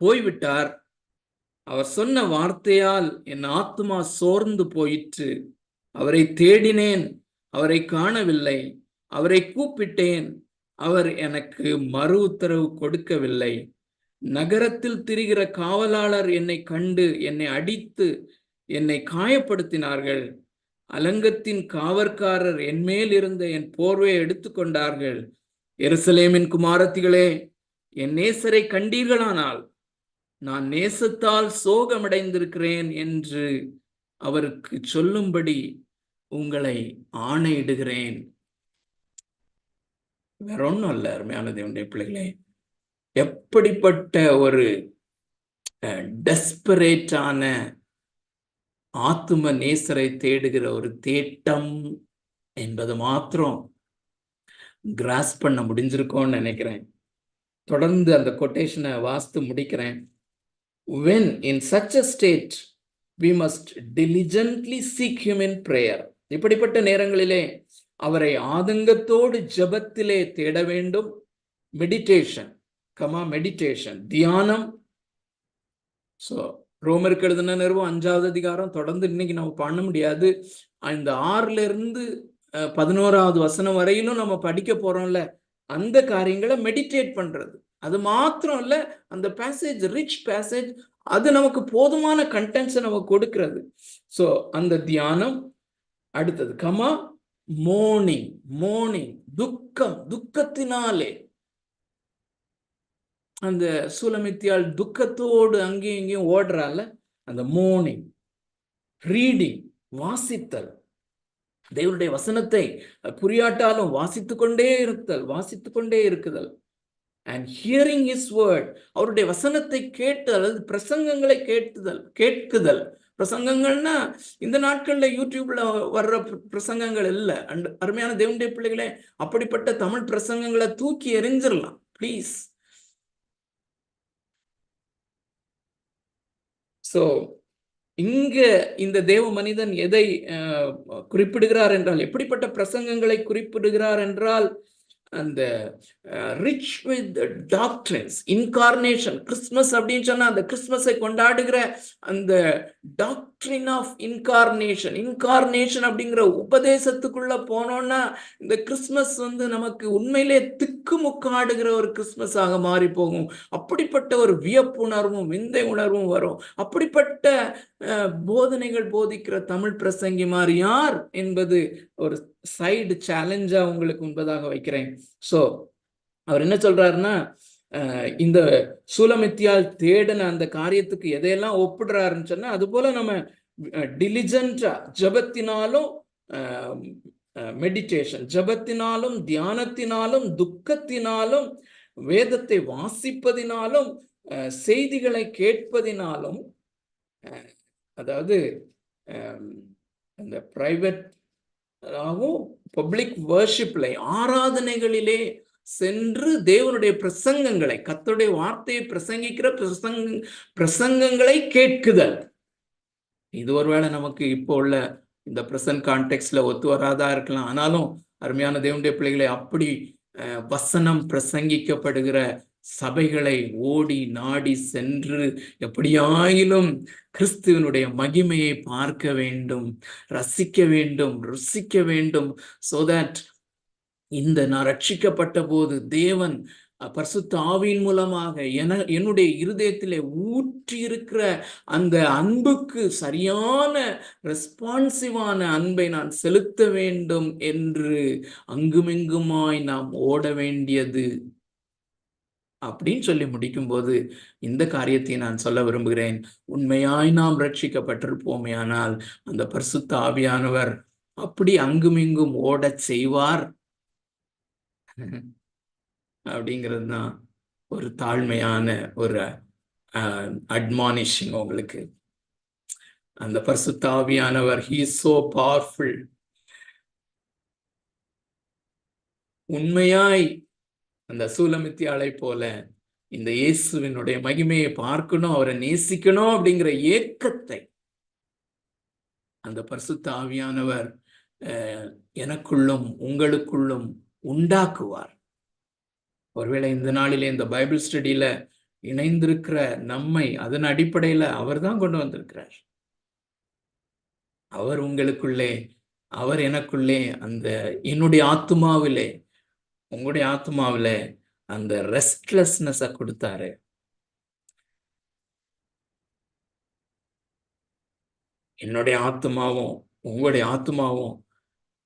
Speaker 1: போய்விட்டார். அவர் சொன்ன வார்த்தையால் என் ஆத்துமா சோர்ந்து போயிற்று. அவரை தேடினேன், அவரை காணவில்லை. அவரை கூப்பிட்டேன், அவர் எனக்கு மறு உத்தரவு கொடுக்கவில்லை. நகரத்தில் திரிகிற காவலாளர் என்னை கண்டு என்னை அடித்து என்னை காயப்படுத்தினார்கள். அலங்கத்தின் காவற்காரர் என் மேல் இருந்த என் போர்வையை எடுத்துக்கொண்டார்கள். எருசலேமின் குமாரத்திகளே, என் நேசரை கண்டீர்களானால் நான் நேசத்தால் சோகமடைந்திருக்கிறேன் என்று அவருக்கு சொல்லும்படி உங்களை ஆணையிடுகிறேன். வேற ஒன்றும் அல்ல. அருமையான தேவனுடைய பிள்ளைகளே, எப்படிப்பட்ட ஒரு டெஸ்பரேட்டான ஆத்தும நேசரை தேடுகிற ஒரு தேட்டம் என்பது மாத்திரம் கிராஸ் பண்ண முடிஞ்சிருக்கோன்னு நினைக்கிறேன். தொடர்ந்து அந்த கொட்டேஷனை வாசித்து முடிக்கிறேன். When in such a state we must diligently seek him in prayer. இப்படிப்பட்ட நேரங்களிலே அவரை ஆதங்கத்தோடு ஜெபத்திலே தேட வேண்டும். மெடிடேஷன் தியானம். ரோமருக்கு எழுதின நிறுவம் 5வது அதிகாரம் தொடர்ந்து இன்னைக்கு நம்ம பண்ண முடியாது. இந்த 6ல இருந்து 11வது வசனம் வரையிலும் நம்ம படிக்க போறோம்ல, அந்த காரியங்களை மெடிடேட் பண்றது. அது மாத்திரம் இல்ல, அந்த பேசேஜ் ரிச் பேசேஜ், அது நமக்கு போதுமான கண்டென்ட்ஸை நமக்கு கொடுக்கிறது. அந்த தியானம். அடுத்தது மோர்னிங் துக்கத்தினாலே அந்த சூலமித்தியால் துக்கத்தோடு அங்கேயும் இங்கேயும் ஓடுறால, அந்த மோர்னிங் ரீடிங் வாசித்தல், தேவனுடைய வசனத்தை புரியாட்டாலும் வாசித்துக் கொண்டே இருக்குதல் and hearing his word, அவருடைய வசனத்தை கேட்டு அல்லது பிரசங்கங்களை கேட்குதல். பிரசங்கங்கள்னா இந்த நாட்கள்ல யூடியூப்ல வர்ற பிரசங்கங்கள் இல்ல. அருமையான தேவனுடைய பிள்ளைகளே, அப்படிப்பட்ட தமிழ் பிரசங்கங்களை தூக்கி எறிஞ்சிடலாம் ப்ளீஸ். சோ இங்க இந்த தேவ மனிதன் எதை குறிப்பிடுகிறார் என்றால், எப்படிப்பட்ட பிரசங்கங்களை குறிப்பிடுகிறார் என்றால், அந்த rich with doctrines, incarnation. Christmas அப்படின்னு சொன்னா அந்த கிறிஸ்துமஸை கொண்டாடுகிற அந்த டாக்ட்ரின் ஆஃப் இன்கார்னேஷன் அப்படிங்கிற உபதேசத்துக்குள்ள போனோம்னா இந்த கிறிஸ்துமஸ் நமக்கு உண்மையிலே திக்குமுக்காடுகிற ஒரு கிறிஸ்துமஸ் ஆக மாறி போகும். அப்படிப்பட்ட ஒரு வியப்புணர்வும் விந்தை உணர்வும் வரும். அப்படிப்பட்ட போதனைகள் போதிக்கிற தமிழ் பிரசங்கிமார் யார் என்பது ஒரு சைடு சேலஞ்சா உங்களுக்கு முன்பதாக வைக்கிறேன். சோ அவர் என்ன சொல்றாருன்னா, இந்த சூலமித்தியால் தேடின அந்த காரியத்துக்கு எதையெல்லாம் ஒப்பிடுறாருன்னு சொன்னா, அது போல நம்ம டிலிஜென்டா ஜபத்தினாலும் மெடிடேஷன், ஜபத்தினாலும் தியானத்தினாலும் துக்கத்தினாலும் வேதத்தை வாசிப்பதினாலும் செய்திகளை கேட்பதினாலும், அதாவது அந்த பிரைவேட் பப்ளிக் வர்ஷிப்ல ஆராதனைகளிலே சென்று தேவனுடைய பிரசங்கங்களை, கர்த்தருடைய வார்த்தையை பிரசங்கிக்கிற பிரசங்கங்களை கேட்குதல். இது ஒருவேளை நமக்கு இப்போ உள்ள இந்த பிரசன்ட் கான்டெக்ட்ல ஒத்து வராதா இருக்கலாம். ஆனாலும் அருமையான தேவனுடைய பிள்ளைகளை, அப்படி வசனம் பிரசங்கிக்கப்படுகிற சபைகளை ஓடி நாடி சென்று எப்படியாயிலும் கிறிஸ்துவனுடைய மகிமையை பார்க்க வேண்டும், ரசிக்க வேண்டும், ருசிக்க வேண்டும். so that இந்த நான் ரட்சிக்கப்பட்ட போது தேவன் பரிசுத்த ஆவியின் மூலமாக என்னுடைய இருதயத்திலே ஊற்றி இருக்கிற அந்த அன்புக்கு சரியான ரெஸ்பான்சிவான அன்பை நான் செலுத்த வேண்டும் என்று அங்குமிங்குமாய் நாம் ஓட வேண்டியது அப்படின்னு சொல்லி முடிக்கும் போது இந்த காரியத்தை நான் சொல்ல விரும்புகிறேன். உண்மையாய் நாம் ரட்சிக்கப்பட்டிருப்போமே ஆனால் அந்த பரிசுத்த ஆவியானவர் அப்படி அங்குமிங்கும் ஓடச் செய்வார் அப்படிங்கிறது தான் ஒரு தாழ்மையான ஒரு அட்மானிஷிங் உங்களுக்கு. அந்த பரிசுத்த ஆவியானவர் he is so powerful. உண்மையாய் அந்த சூலமித்தியாளை போல இந்த இயேசுவினுடைய மகிமையை பார்க்கணும், அவரை நேசிக்கணும் அப்படிங்கிற ஏக்கத்தை அந்த பரிசுத்த ஆவியானவர் எனக்குள்ளும் உங்களுக்குள்ளும் உண்டாக்குவார். ஒருவேளை இந்த நாளிலே இந்த பைபிள் ஸ்டடியில இணைந்திருக்கிற நம்மை அதன் அடிப்படையில அவர் தான் கொண்டு வந்திருக்கிறார். அவர் உங்களுக்குள்ளே, அவர் எனக்குள்ளே, அந்த என்னுடைய ஆத்துமாவிலே, உங்களுடைய ஆத்மாவில அந்த ரெஸ்ட்லெஸ்னஸ கொடுத்தாரு. என்னுடைய ஆத்மாவும் உங்களுடைய ஆத்மாவும்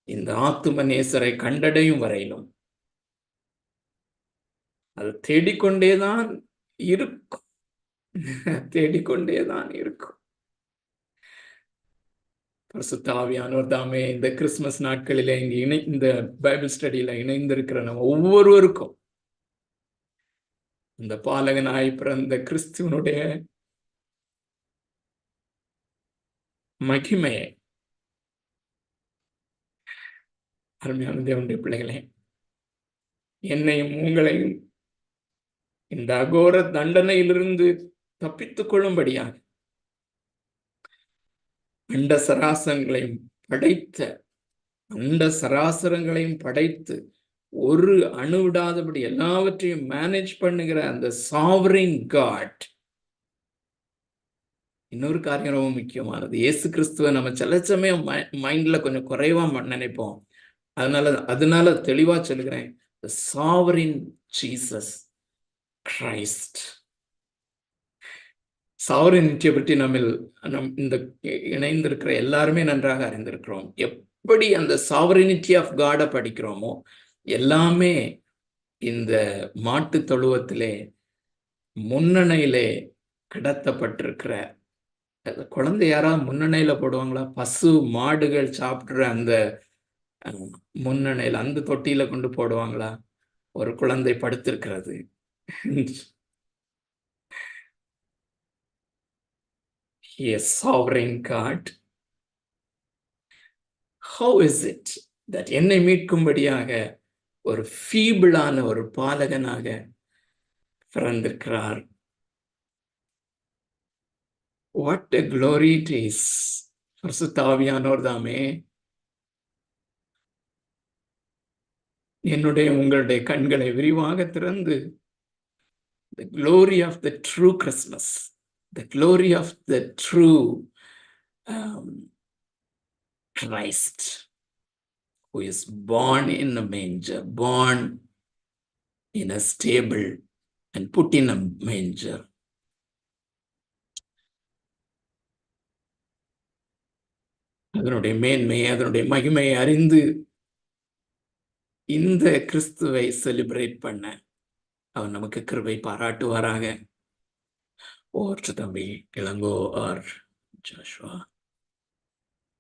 Speaker 1: இந்த ஆத்தும நேசரை கண்டடையும் வரையிலும் அது தேடிக்கொண்டேதான் இருக்கும். தேடிக்கொண்டேதான் இருக்கும். பரிசுத்த ஆவியானவர் தாமே இந்த கிறிஸ்துமஸ் நாட்களிலே இந்த பைபிள் ஸ்டடியில இணைந்திருக்கிற நம்ம ஒவ்வொருவருக்கும் இந்த பாலகனாய் பிறந்த கிறிஸ்துவனுடைய மகிமையை, அருமையான தேவனுடைய பிள்ளைகளே, என்னையும் உங்களையும் இந்த அகோர தண்டனையிலிருந்து தப்பித்துக் கொள்ளும்படியாக அண்ட சராசரங்களையும் படைத்து ஒரு அணு விடாதபடி எல்லாவற்றையும் மேனேஜ் பண்ணுகிற அந்த சாவரின் காட். இன்னொரு காரியம் ரொம்ப முக்கியமானது, இயேசு கிறிஸ்துவ நம்ம சில சமயம் மைண்ட்ல கொஞ்சம் குறைவா நினைப்போம். அதனால தெளிவா சொல்லுகிறேன், சாவரின் ஜீசஸ் கிரைஸ்ட். சாவரினிட்டியை பற்றி இந்த இணைந்திருக்கிற எல்லாருமே நன்றாக அறிந்திருக்கிறோம். எப்படி அந்த சாவரினிட்டி ஆஃப் காட படிக்கிறோமோ எல்லாமே இந்த மாட்டு தொழுவத்திலே முன்னணையிலே கிடத்தப்பட்டிருக்கிற குழந்தை யாராவது முன்னணையில போடுவாங்களா? பசு மாடுகள் சாப்பிடுற அந்த முன்னணையில அந்த தொட்டியில கொண்டு போடுவாங்களா? ஒரு குழந்தை படுத்திருக்கிறது. He is sovereign God. How is it that என்னை மீட்கும்படியாக ஒரு ஃபீபிளான ஒரு பாலகனாக பிறந்திருக்கிறார்? What a glory it is. பரிசுத்த ஆவியானவர் தாமே என்னுடைய உங்களுடைய கண்களை விரிவாக திறந்து the glory of the true Christmas, the glory of the true Christ, who is born in a manger, born in a stable and put in a manger. அதனுடைய மேன்மையை, அதனுடைய மகிமையை அறிந்து இந்த கிறிஸ்துவை செலிப்ரேட் பண்ண அவர் நமக்கு கிருபை பாராட்டுவாராக. ஓவர் டு தம்பி Ilango or Joshua.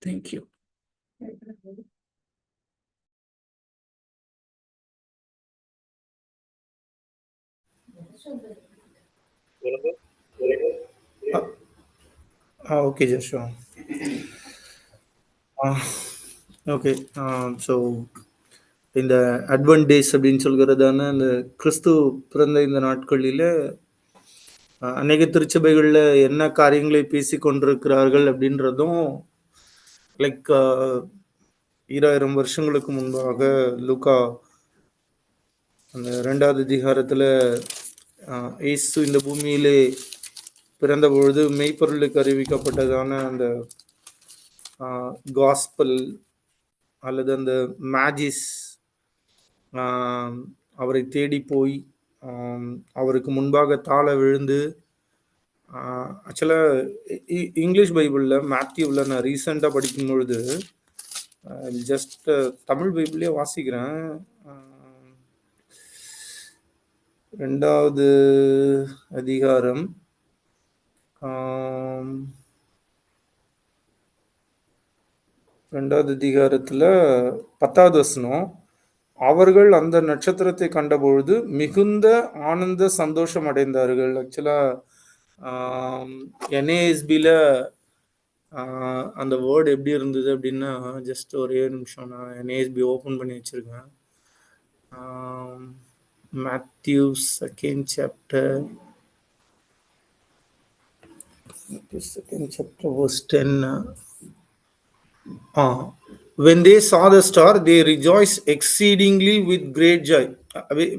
Speaker 1: Thank you.
Speaker 2: Okay, Joshua. Okay. So இந்த அட்வென்ட் டேஸ் அப்படின்னு சொல்கிறதான அந்த கிறிஸ்து பிறந்த இந்த நாட்களில் அநேக திருச்சபைகளில் என்ன காரியங்களை பேசி கொண்டிருக்கிறார்கள் அப்படின்றதும் லைக் 2000 வருஷங்களுக்கு முன்பாக லூக்கா அந்த 2வது அதிகாரத்தில் இயேசு இந்த பூமியிலே பிறந்த பொழுது மெய்ப்பொருளுக்கு அறிவிக்கப்பட்டதான அந்த காஸ்பல் அல்லது அந்த மேஜிஸ் அவரை தேடி போய் அவருக்கு முன்பாக தாழ விழுந்து ஆக்சுவலாக இங்கிலீஷ் பைபிளில் மேத்யூவில் நான் ரீசெண்டாக படிக்கும் பொழுது ஜஸ்ட் தமிழ் பைபிளே வாசிக்கிறேன். 2வது அதிகாரம் 2வது அதிகாரத்தில் 10வது வசனம். அவர்கள் அந்த நட்சத்திரத்தை கண்டபொழுது மிகுந்த ஆனந்த சந்தோஷம் அடைந்தார்கள். ஆக்சுவலாக என்ஏஎஸ்பியில் அந்த வேர்டு எப்படி இருந்தது அப்படின்னா, ஜஸ்ட் ஒரே நிமிஷம் நான் என்ஏஎஸ்பி ஓப்பன் பண்ணி வச்சுருக்கேன். Matthew 2nd chapter verse 10. When they saw the star, they rejoiced exceedingly with great joy.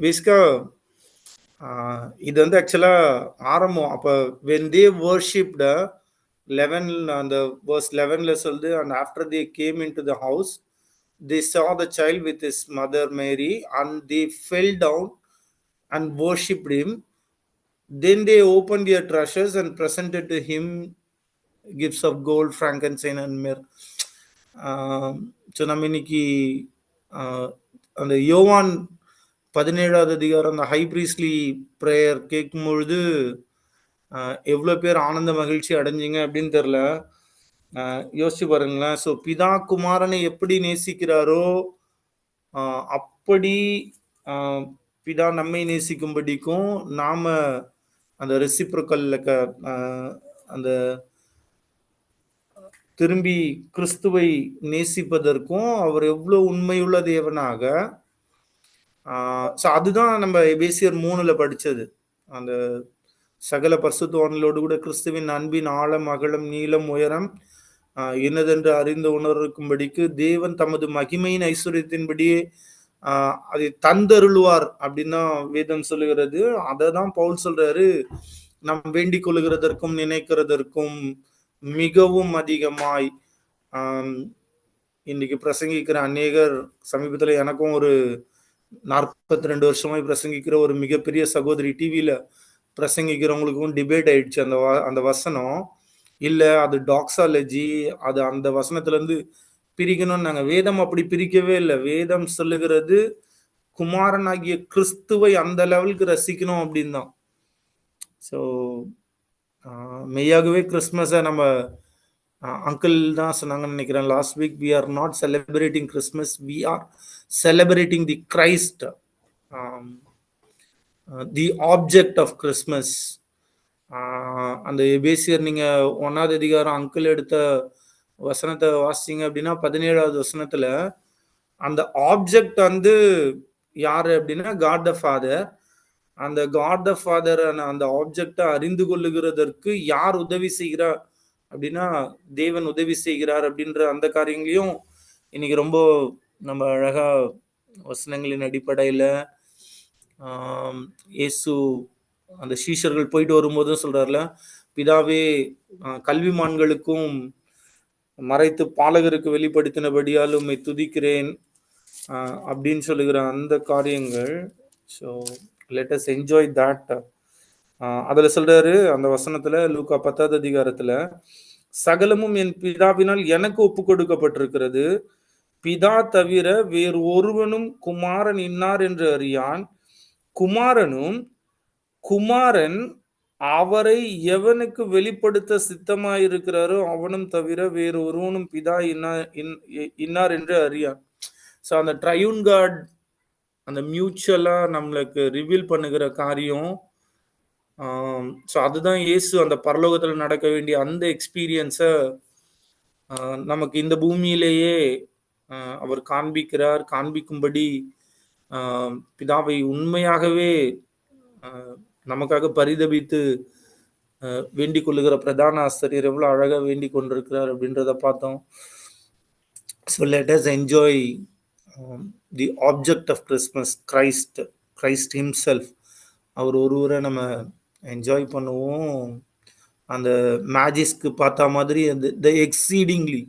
Speaker 2: பேசிக்கா இது வந்து ஆக்சுவலா ஆரம்பம். அப்போ when they worshipped 11 அந்த verse 11ல சொல்லுது, and after they came into the house they saw the child with his mother Mary and they fell down and worshipped him. Then they opened their treasures and presented to him gifts of gold, frankincense and myrrh. So நம்ம இன்னைக்கு அந்த யோவான் 17வது அதிகாரம் அந்த high priestly prayer கேட்கும் பொழுது எவ்வளோ பேர் ஆனந்த மகிழ்ச்சி அடைஞ்சிங்க அப்படின்னு தெரில. யோசிச்சு பாருங்களேன். ஸோ பிதா குமாரனை எப்படி நேசிக்கிறாரோ அப்படி பிதா நம்மை நேசிக்கும்படிக்கும் நாம அந்த ரெசிப்ரோக்கல் அந்த திரும்பி கிறிஸ்துவை நேசிப்பதற்கும் அவர் எவ்வளோ உண்மையுள்ள தேவனாக. ஸோ அதுதான் நம்ம எபேசியர் 3ல படித்தது. அந்த சகல பரிசுத்தவான்களோடு கூட கிறிஸ்துவின் அன்பின் ஆழம் அகலம் நீளம் உயரம் என்னதென்று அறிந்து உணர்க்கும்படிக்கு தேவன் தமது மகிமையின் ஐஸ்வர்யத்தின்படியே அதை தந்தருள்வார் அப்படின்னு தான் வேதம் சொல்லுகிறது. அதை தான் பவுல் சொல்றாரு, நாம் வேண்டிக் கொள்ளுகிறதற்கும் நினைக்கிறதற்கும் மிகவும் அதிகமாய். இன்னைக்கு பிரசங்கிக்கிற அநேகர், சமீபத்தில் எனக்கும் ஒரு 42 வருஷமாய் பிரசங்கிக்கிற ஒரு மிகப்பெரிய சகோதரி டிவியில பிரசங்கிக்கிறவங்களுக்கும் டிபேட் ஆயிடுச்சு. அந்த வசனம் இல்லை, அது டாக்ஸாலஜி, அது அந்த வசனத்துல இருந்து பிரிக்கணும்னு நாங்க வேதம் அப்படி பிரிக்கவே இல்லை. வேதம் சொல்லுகிறது குமாரனாகிய கிறிஸ்துவை அந்த லெவலுக்கு ரசிக்கணும் அப்படின்னு தான். ஸோ மெய்யாகவே கிறிஸ்மஸை நம்ம அங்கிள் தான் சொன்னாங்கன்னு நினைக்கிறேன் last week, we are not celebrating Christmas, we are celebrating the Christ, the object of Christmas. அந்த எபேசியர் நீங்க 1வது அதிகாரம் அங்கிள் எடுத்த வசனத்தை வாசிங்க அப்படின்னா 17வது வசனத்துல அந்த ஆப்ஜெக்ட் வந்து யாரு அப்படின்னா காட் த ஃபாதர். அந்த காட் த ஃபாதர் அந்த ஆப்ஜெக்டை அறிந்து கொள்ளுகிறதற்கு யார் உதவி செய்கிறார் அப்படின்னா தேவன் உதவி செய்கிறார் அப்படின்ற அந்த காரியங்களையும் இன்னைக்கு ரொம்ப நம்ம அழகா வசனங்களின் அடிப்படையில இயேசு அந்த சீஷர்கள் போயிட்டு வரும்போதும் சொல்றாருல, பிதாவே கல்விமான்களுக்கும் மறைத்து பாலகருக்கு வெளிப்படுத்தினபடியால் உம்மை துதிக்கிறேன் அப்படின்னு சொல்லுகிற அந்த காரியங்கள். So let us enjoy that. அதுல சொல்றாரு அந்த வசனத்துல லூக்கா 10வது அதிகாரத்துல, சகலமும் என் பிதாவினால் எனக்கு ஒப்பு கொடுக்கப்பட்டிருக்கிறது, பிதா தவிர வேறு ஒருவனும் குமாரன் இன்னார் என்று அறியான், குமாரனும் குமாரன் அவரை எவனுக்கு வெளிப்படுத்த சித்தமாயிருக்கிறாரோ அவனும் தவிர வேறு ஒருவனும் பிதா இன்னார் என்று அறியான். ஸோ அந்த ட்ரையூன் காட் அந்த மியூச்சுவலா நம்மளுக்கு ரிவீல் பண்ணுகிற காரியம். ஸோ அதுதான் இயேசு அந்த பரலோகத்தில் நடக்க வேண்டிய அந்த எக்ஸ்பீரியன்ஸை நமக்கு இந்த பூமியிலேயே அவர் காண்பிக்கிறார். காண்பிக்கும்படி பிதாவை உண்மையாகவே நமக்காக பரிதபித்து வேண்டிக் கொள்ளுகிற பிரதான ஆசிரியர் எவ்வளவு அழகா வேண்டிக் கொண்டிருக்கிறார் அப்படின்றத பார்த்தோம். So let us enjoy the object of Christmas, Christ himself. அவர் ஒருவரை நம்ம என்ஜாய் பண்ணுவோம். அந்த மேஜிஸ்க்கு பார்த்த மாதிரி அந்த எக்ஸீடிங்லி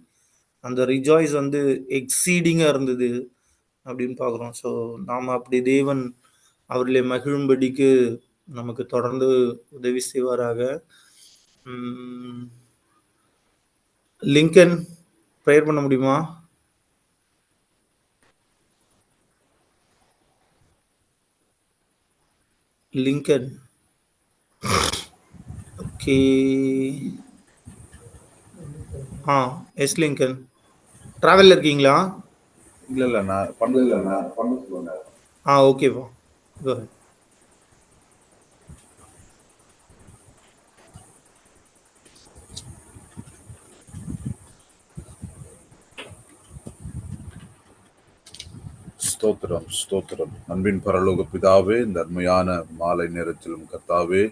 Speaker 2: அந்த ரிஜாய்ஸ் வந்து எக்ஸீடிங்காக இருந்தது அப்படின்னு பார்க்குறோம். ஸோ நாம் அப்படி தேவன் அவர்களை மகிழும்படிக்கு நமக்கு தொடர்ந்து உதவி செய்வாராக. லிங்கன் ப்ரேயர் பண்ண முடியுமா? Lincoln okay. எஸ் லிங்கன், டிராவல்ல இருக்கீங்களா?
Speaker 3: இல்ல நான் பண்ணல.
Speaker 2: ஓகேப்பா. Go ahead.
Speaker 3: ஸ்தோத்திரம். அன்பின் பரலோக பிதாவே, இந்த அருமையான மாலை நேரத்திலும் கர்த்தாவே,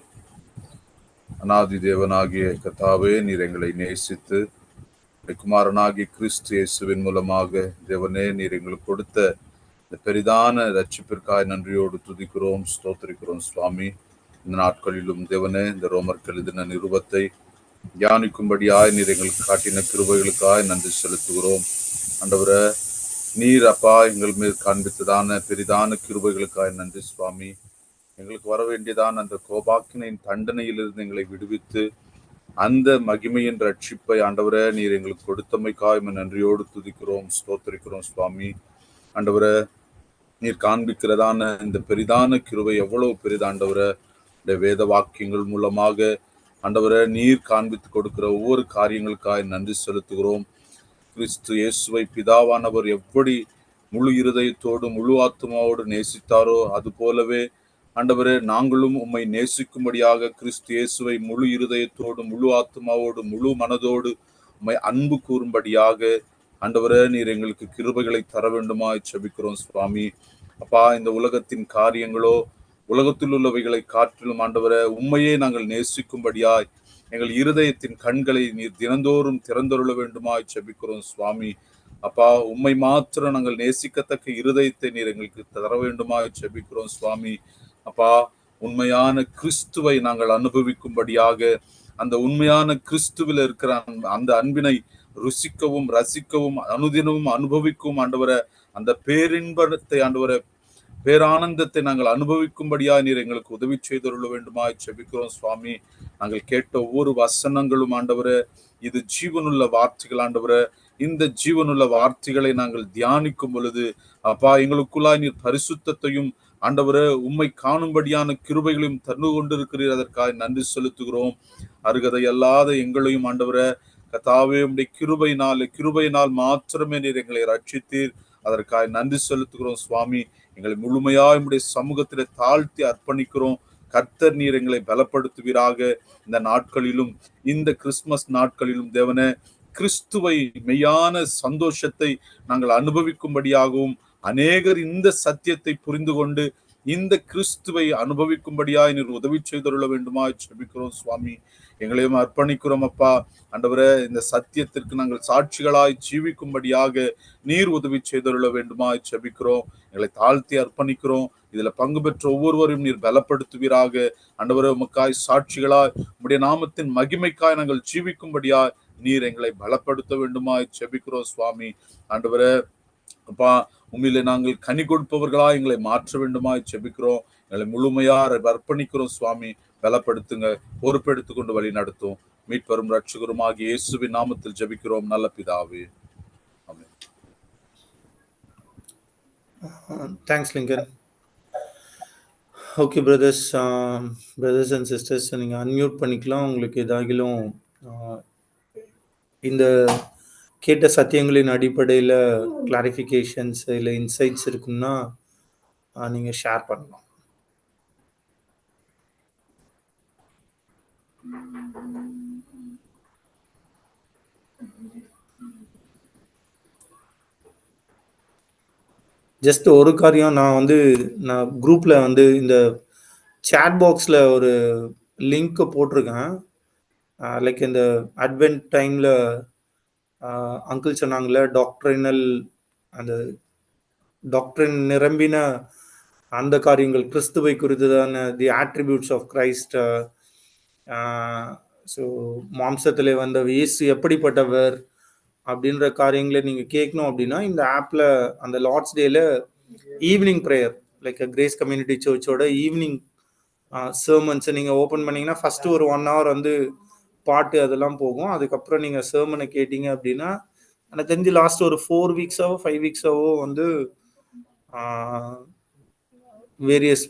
Speaker 3: அநாதி தேவனாகிய கர்த்தாவே, நீர் எங்களை நேசித்து குமாரனாகிய கிறிஸ்து இயேசுவின் மூலமாக தேவனே நீர் எங்களுக்கு கொடுத்த இந்த பெரிதான ரட்சிப்பிற்காய் நன்றியோடு துதிக்கிறோம், ஸ்தோத்திரிக்கிறோம் சுவாமி. இந்த நாட்களிலும் தேவனே இந்த ரோமர்கள் எழுதின நிருபத்தை தியானிக்கும்படியாய் நீர் எங்களுக்கு காட்டின கிருபைகளுக்காய் நன்றி செலுத்துகிறோம். ஆண்டவரே, நீர் அப்பா எங்கள் மீது காண்பித்ததான பெரிதான கிருபைகளுக்காய் நன்றி சுவாமி. எங்களுக்கு வர வேண்டியதான அந்த கோபாக்கினின் தண்டனையிலிருந்து எங்களை விடுவித்து அந்த மகிமையின் ரட்சிப்பை ஆண்டவரே நீர் எங்களுக்கு கொடுத்தமைக்காய் நன்றியோடு துதிக்கிறோம், ஸ்தோத்திரிக்கிறோம் சுவாமி. ஆண்டவரே, நீர் காண்பிக்கிறதான இந்த பெரிதான கிருபை எவ்வளவு பெரிதாண்டவரே, இந்த வேத வாக்கியங்கள் மூலமாக ஆண்டவரே நீர் காண்பித்து கொடுக்கிற ஒவ்வொரு காரியங்களுக்காய் நன்றி செலுத்துகிறோம். கிறிஸ்து இயேசுவை பிதாவானவர் எப்படி முழு இருதயத்தோடு முழு ஆத்மாவோடு நேசித்தாரோ அது போலவே ஆண்டவரே நாங்களும் உம்மை நேசிக்கும்படியாக கிறிஸ்து இயேசுவை முழு இருதயத்தோடு முழு ஆத்மாவோடு முழு மனதோடு உம்மை அன்பு கூறும்படியாக ஆண்டவரே நீர் எங்களுக்கு கிருபைகளை தர வேண்டுமாய் செபிக்கிறோம் சுவாமி. அப்பா, இந்த உலகத்தின் காரியங்களோ உலகத்தில் உள்ளவைகளை காற்றிலும் ஆண்டவரே உம்மையே நாங்கள் நேசிக்கும்படியாய் எங்கள் இருதயத்தின் கண்களை நீர் தினந்தோறும் திறந்தருள வேண்டுமாய் செபிக்கிறோம் சுவாமி. அப்பா, உம்மை மாத்திரம் நாங்கள் நேசிக்கத்தக்க இருதயத்தை நீர் எங்களுக்கு தர வேண்டுமாய் செபிக்கிறோம் சுவாமி. அப்பா, உண்மையான கிறிஸ்துவை நாங்கள் அனுபவிக்கும்படியாக அந்த உண்மையான கிறிஸ்துவில் இருக்கிற அந்த அன்பினை ருசிக்கவும் ரசிக்கவும் அனுதினமும் அனுபவிக்கவும் ஆண்டவரை அந்த பேரின்பத்தை ஆண்டவரை பேரானந்தத்தை நாங்கள் அனுபவிக்கும்படியா நீர் எங்களுக்கு உதவி செய்தருள வேண்டுமாய் செபிக்கிறோம் சுவாமி. நாங்கள் கேட்ட ஒவ்வொரு வசனங்களும் ஆண்டவரே இது ஜீவனுள்ள வார்த்தைகள் ஆண்டவரே, இந்த ஜீவனுள்ள வார்த்தைகளை நாங்கள் தியானிக்கும் பொழுது அப்பா எங்களுக்குள்ளாய் நீர் பரிசுத்தத்தையும் ஆண்டவரே உம்மை காணும்படியான கிருபைகளையும் தந்து கொண்டிருக்கிறீர். அதற்காக நன்றி செலுத்துகிறோம். அருகதை அல்லாத எங்களையும் ஆண்டவரே கர்த்தாவே உம்முடைய கிருபையினால் மாத்திரமே நீர் எங்களை ரட்சித்தீர். அதற்காக நன்றி செலுத்துகிறோம் சுவாமி. எங்களை முழுமையாக உம்முடைய சமூகத்திலே தாழ்த்தி அர்ப்பணிக்கிறோம். கர்த்தர் நீர் எங்களை பலப்படுத்துவீராக. இந்த நாட்களிலும் இந்த கிறிஸ்துமஸ் நாட்களிலும் தேவனே கிறிஸ்துவை மெய்யான சந்தோஷத்தை நாங்கள் அனுபவிக்கும்படியாகவும் அநேகர் இந்த சத்தியத்தை புரிந்து கொண்டு இந்த கிறிஸ்துவை அனுபவிக்கும்படியாய் நீர் உதவி செய்தருள வேண்டுமா ஜெபிக்கிறோம் சுவாமி. எங்களையும் அர்ப்பணிக்கிறோம் அப்பா. ஆண்டவரே இந்த சத்தியத்திற்கு நாங்கள் சாட்சிகளாய் ஜீவிக்கும்படியாக நீர் உதவி செய்தருள வேண்டுமா ஜெபிக்கிறோம். எங்களை தாழ்த்தி அர்ப்பணிக்கிறோம். இதுல பங்கு பெற்ற ஒவ்வொருவரையும் நீர் பலப்படுத்துவீராக. ஆண்டவரே உமக்காய் சாட்சிகளாய் உம்முடைய நாமத்தின் மகிமைக்காய் நாங்கள் ஜீவிக்கும்படியாய் நீர் எங்களை பலப்படுத்த வேண்டுமா ஜெபிக்கிறோம் சுவாமி. ஆண்டவரே அப்பா உண்மையிலே நாங்கள் கனி கொடுப்பவர்களா எங்களை மாற்ற வேண்டுமா ஜெபிக்கிறோம். எங்களை முழுமையா அர்ப்பணிக்கிறோம் சுவாமி. பலப்படுத்துங்க, பொறுப்பெடுத்துக் கொண்டு வழி நடத்தும். மீட்பரும் ரட்சகருமாகிய இயேசுவின் நாமத்தில் ஜெபிக்கிறோம் நல்ல பிதாவே. Amen.
Speaker 2: Thanks Lincoln. Okay brothers and sisters, நீங்கள் அன்மியூட் பண்ணிக்கலாம். உங்களுக்கு ஏதாகிலும் இந்த கேட்ட சத்தியங்களின் அடிப்படையில் கிளாரிஃபிகேஷன்ஸ் இல்லை இன்சைட்ஸ் இருக்குன்னா நீங்கள் ஷேர் பண்ணலாம். ஜஸ்ட் ஒரு காரியம், நான் குரூப்பில் இந்த சேட் பாக்ஸில் ஒரு லிங்க் போட்டிருக்கேன். லைக் இந்த அட்வென்ட் டைமில் அங்கிள் சொன்னாங்களே டாக்ட்ரினல், அந்த டாக்ட்ரின் நிரம்பின அந்த காரியங்கள் கிறிஸ்துவை குறித்ததான தி ஆட்ரிபியூட்ஸ் ஆஃப் கிரைஸ்ட். ஸோ மாம்சத்தில் வந்த இயேசு எப்படிப்பட்டவர் அப்படின்ற காரியங்களை நீங்கள் கேட்கணும் அப்படின்னா இந்த ஆப்பில் அந்த லார்ட்ஸ் டேல evening prayer like grace community சர்ச்சோட ஈவினிங் சர்மன்ஸை நீங்கள் ஓப்பன் பண்ணிங்கன்னா ஃபஸ்ட்டு ஒரு 1 hour பாட்டு அதெல்லாம் போகும். அதுக்கப்புறம் நீங்கள் சர்மனை கேட்டீங்க அப்படின்னா எனக்கு தெரிஞ்சு லாஸ்ட் ஒரு 4 weeks 5 weeks வேரியஸ்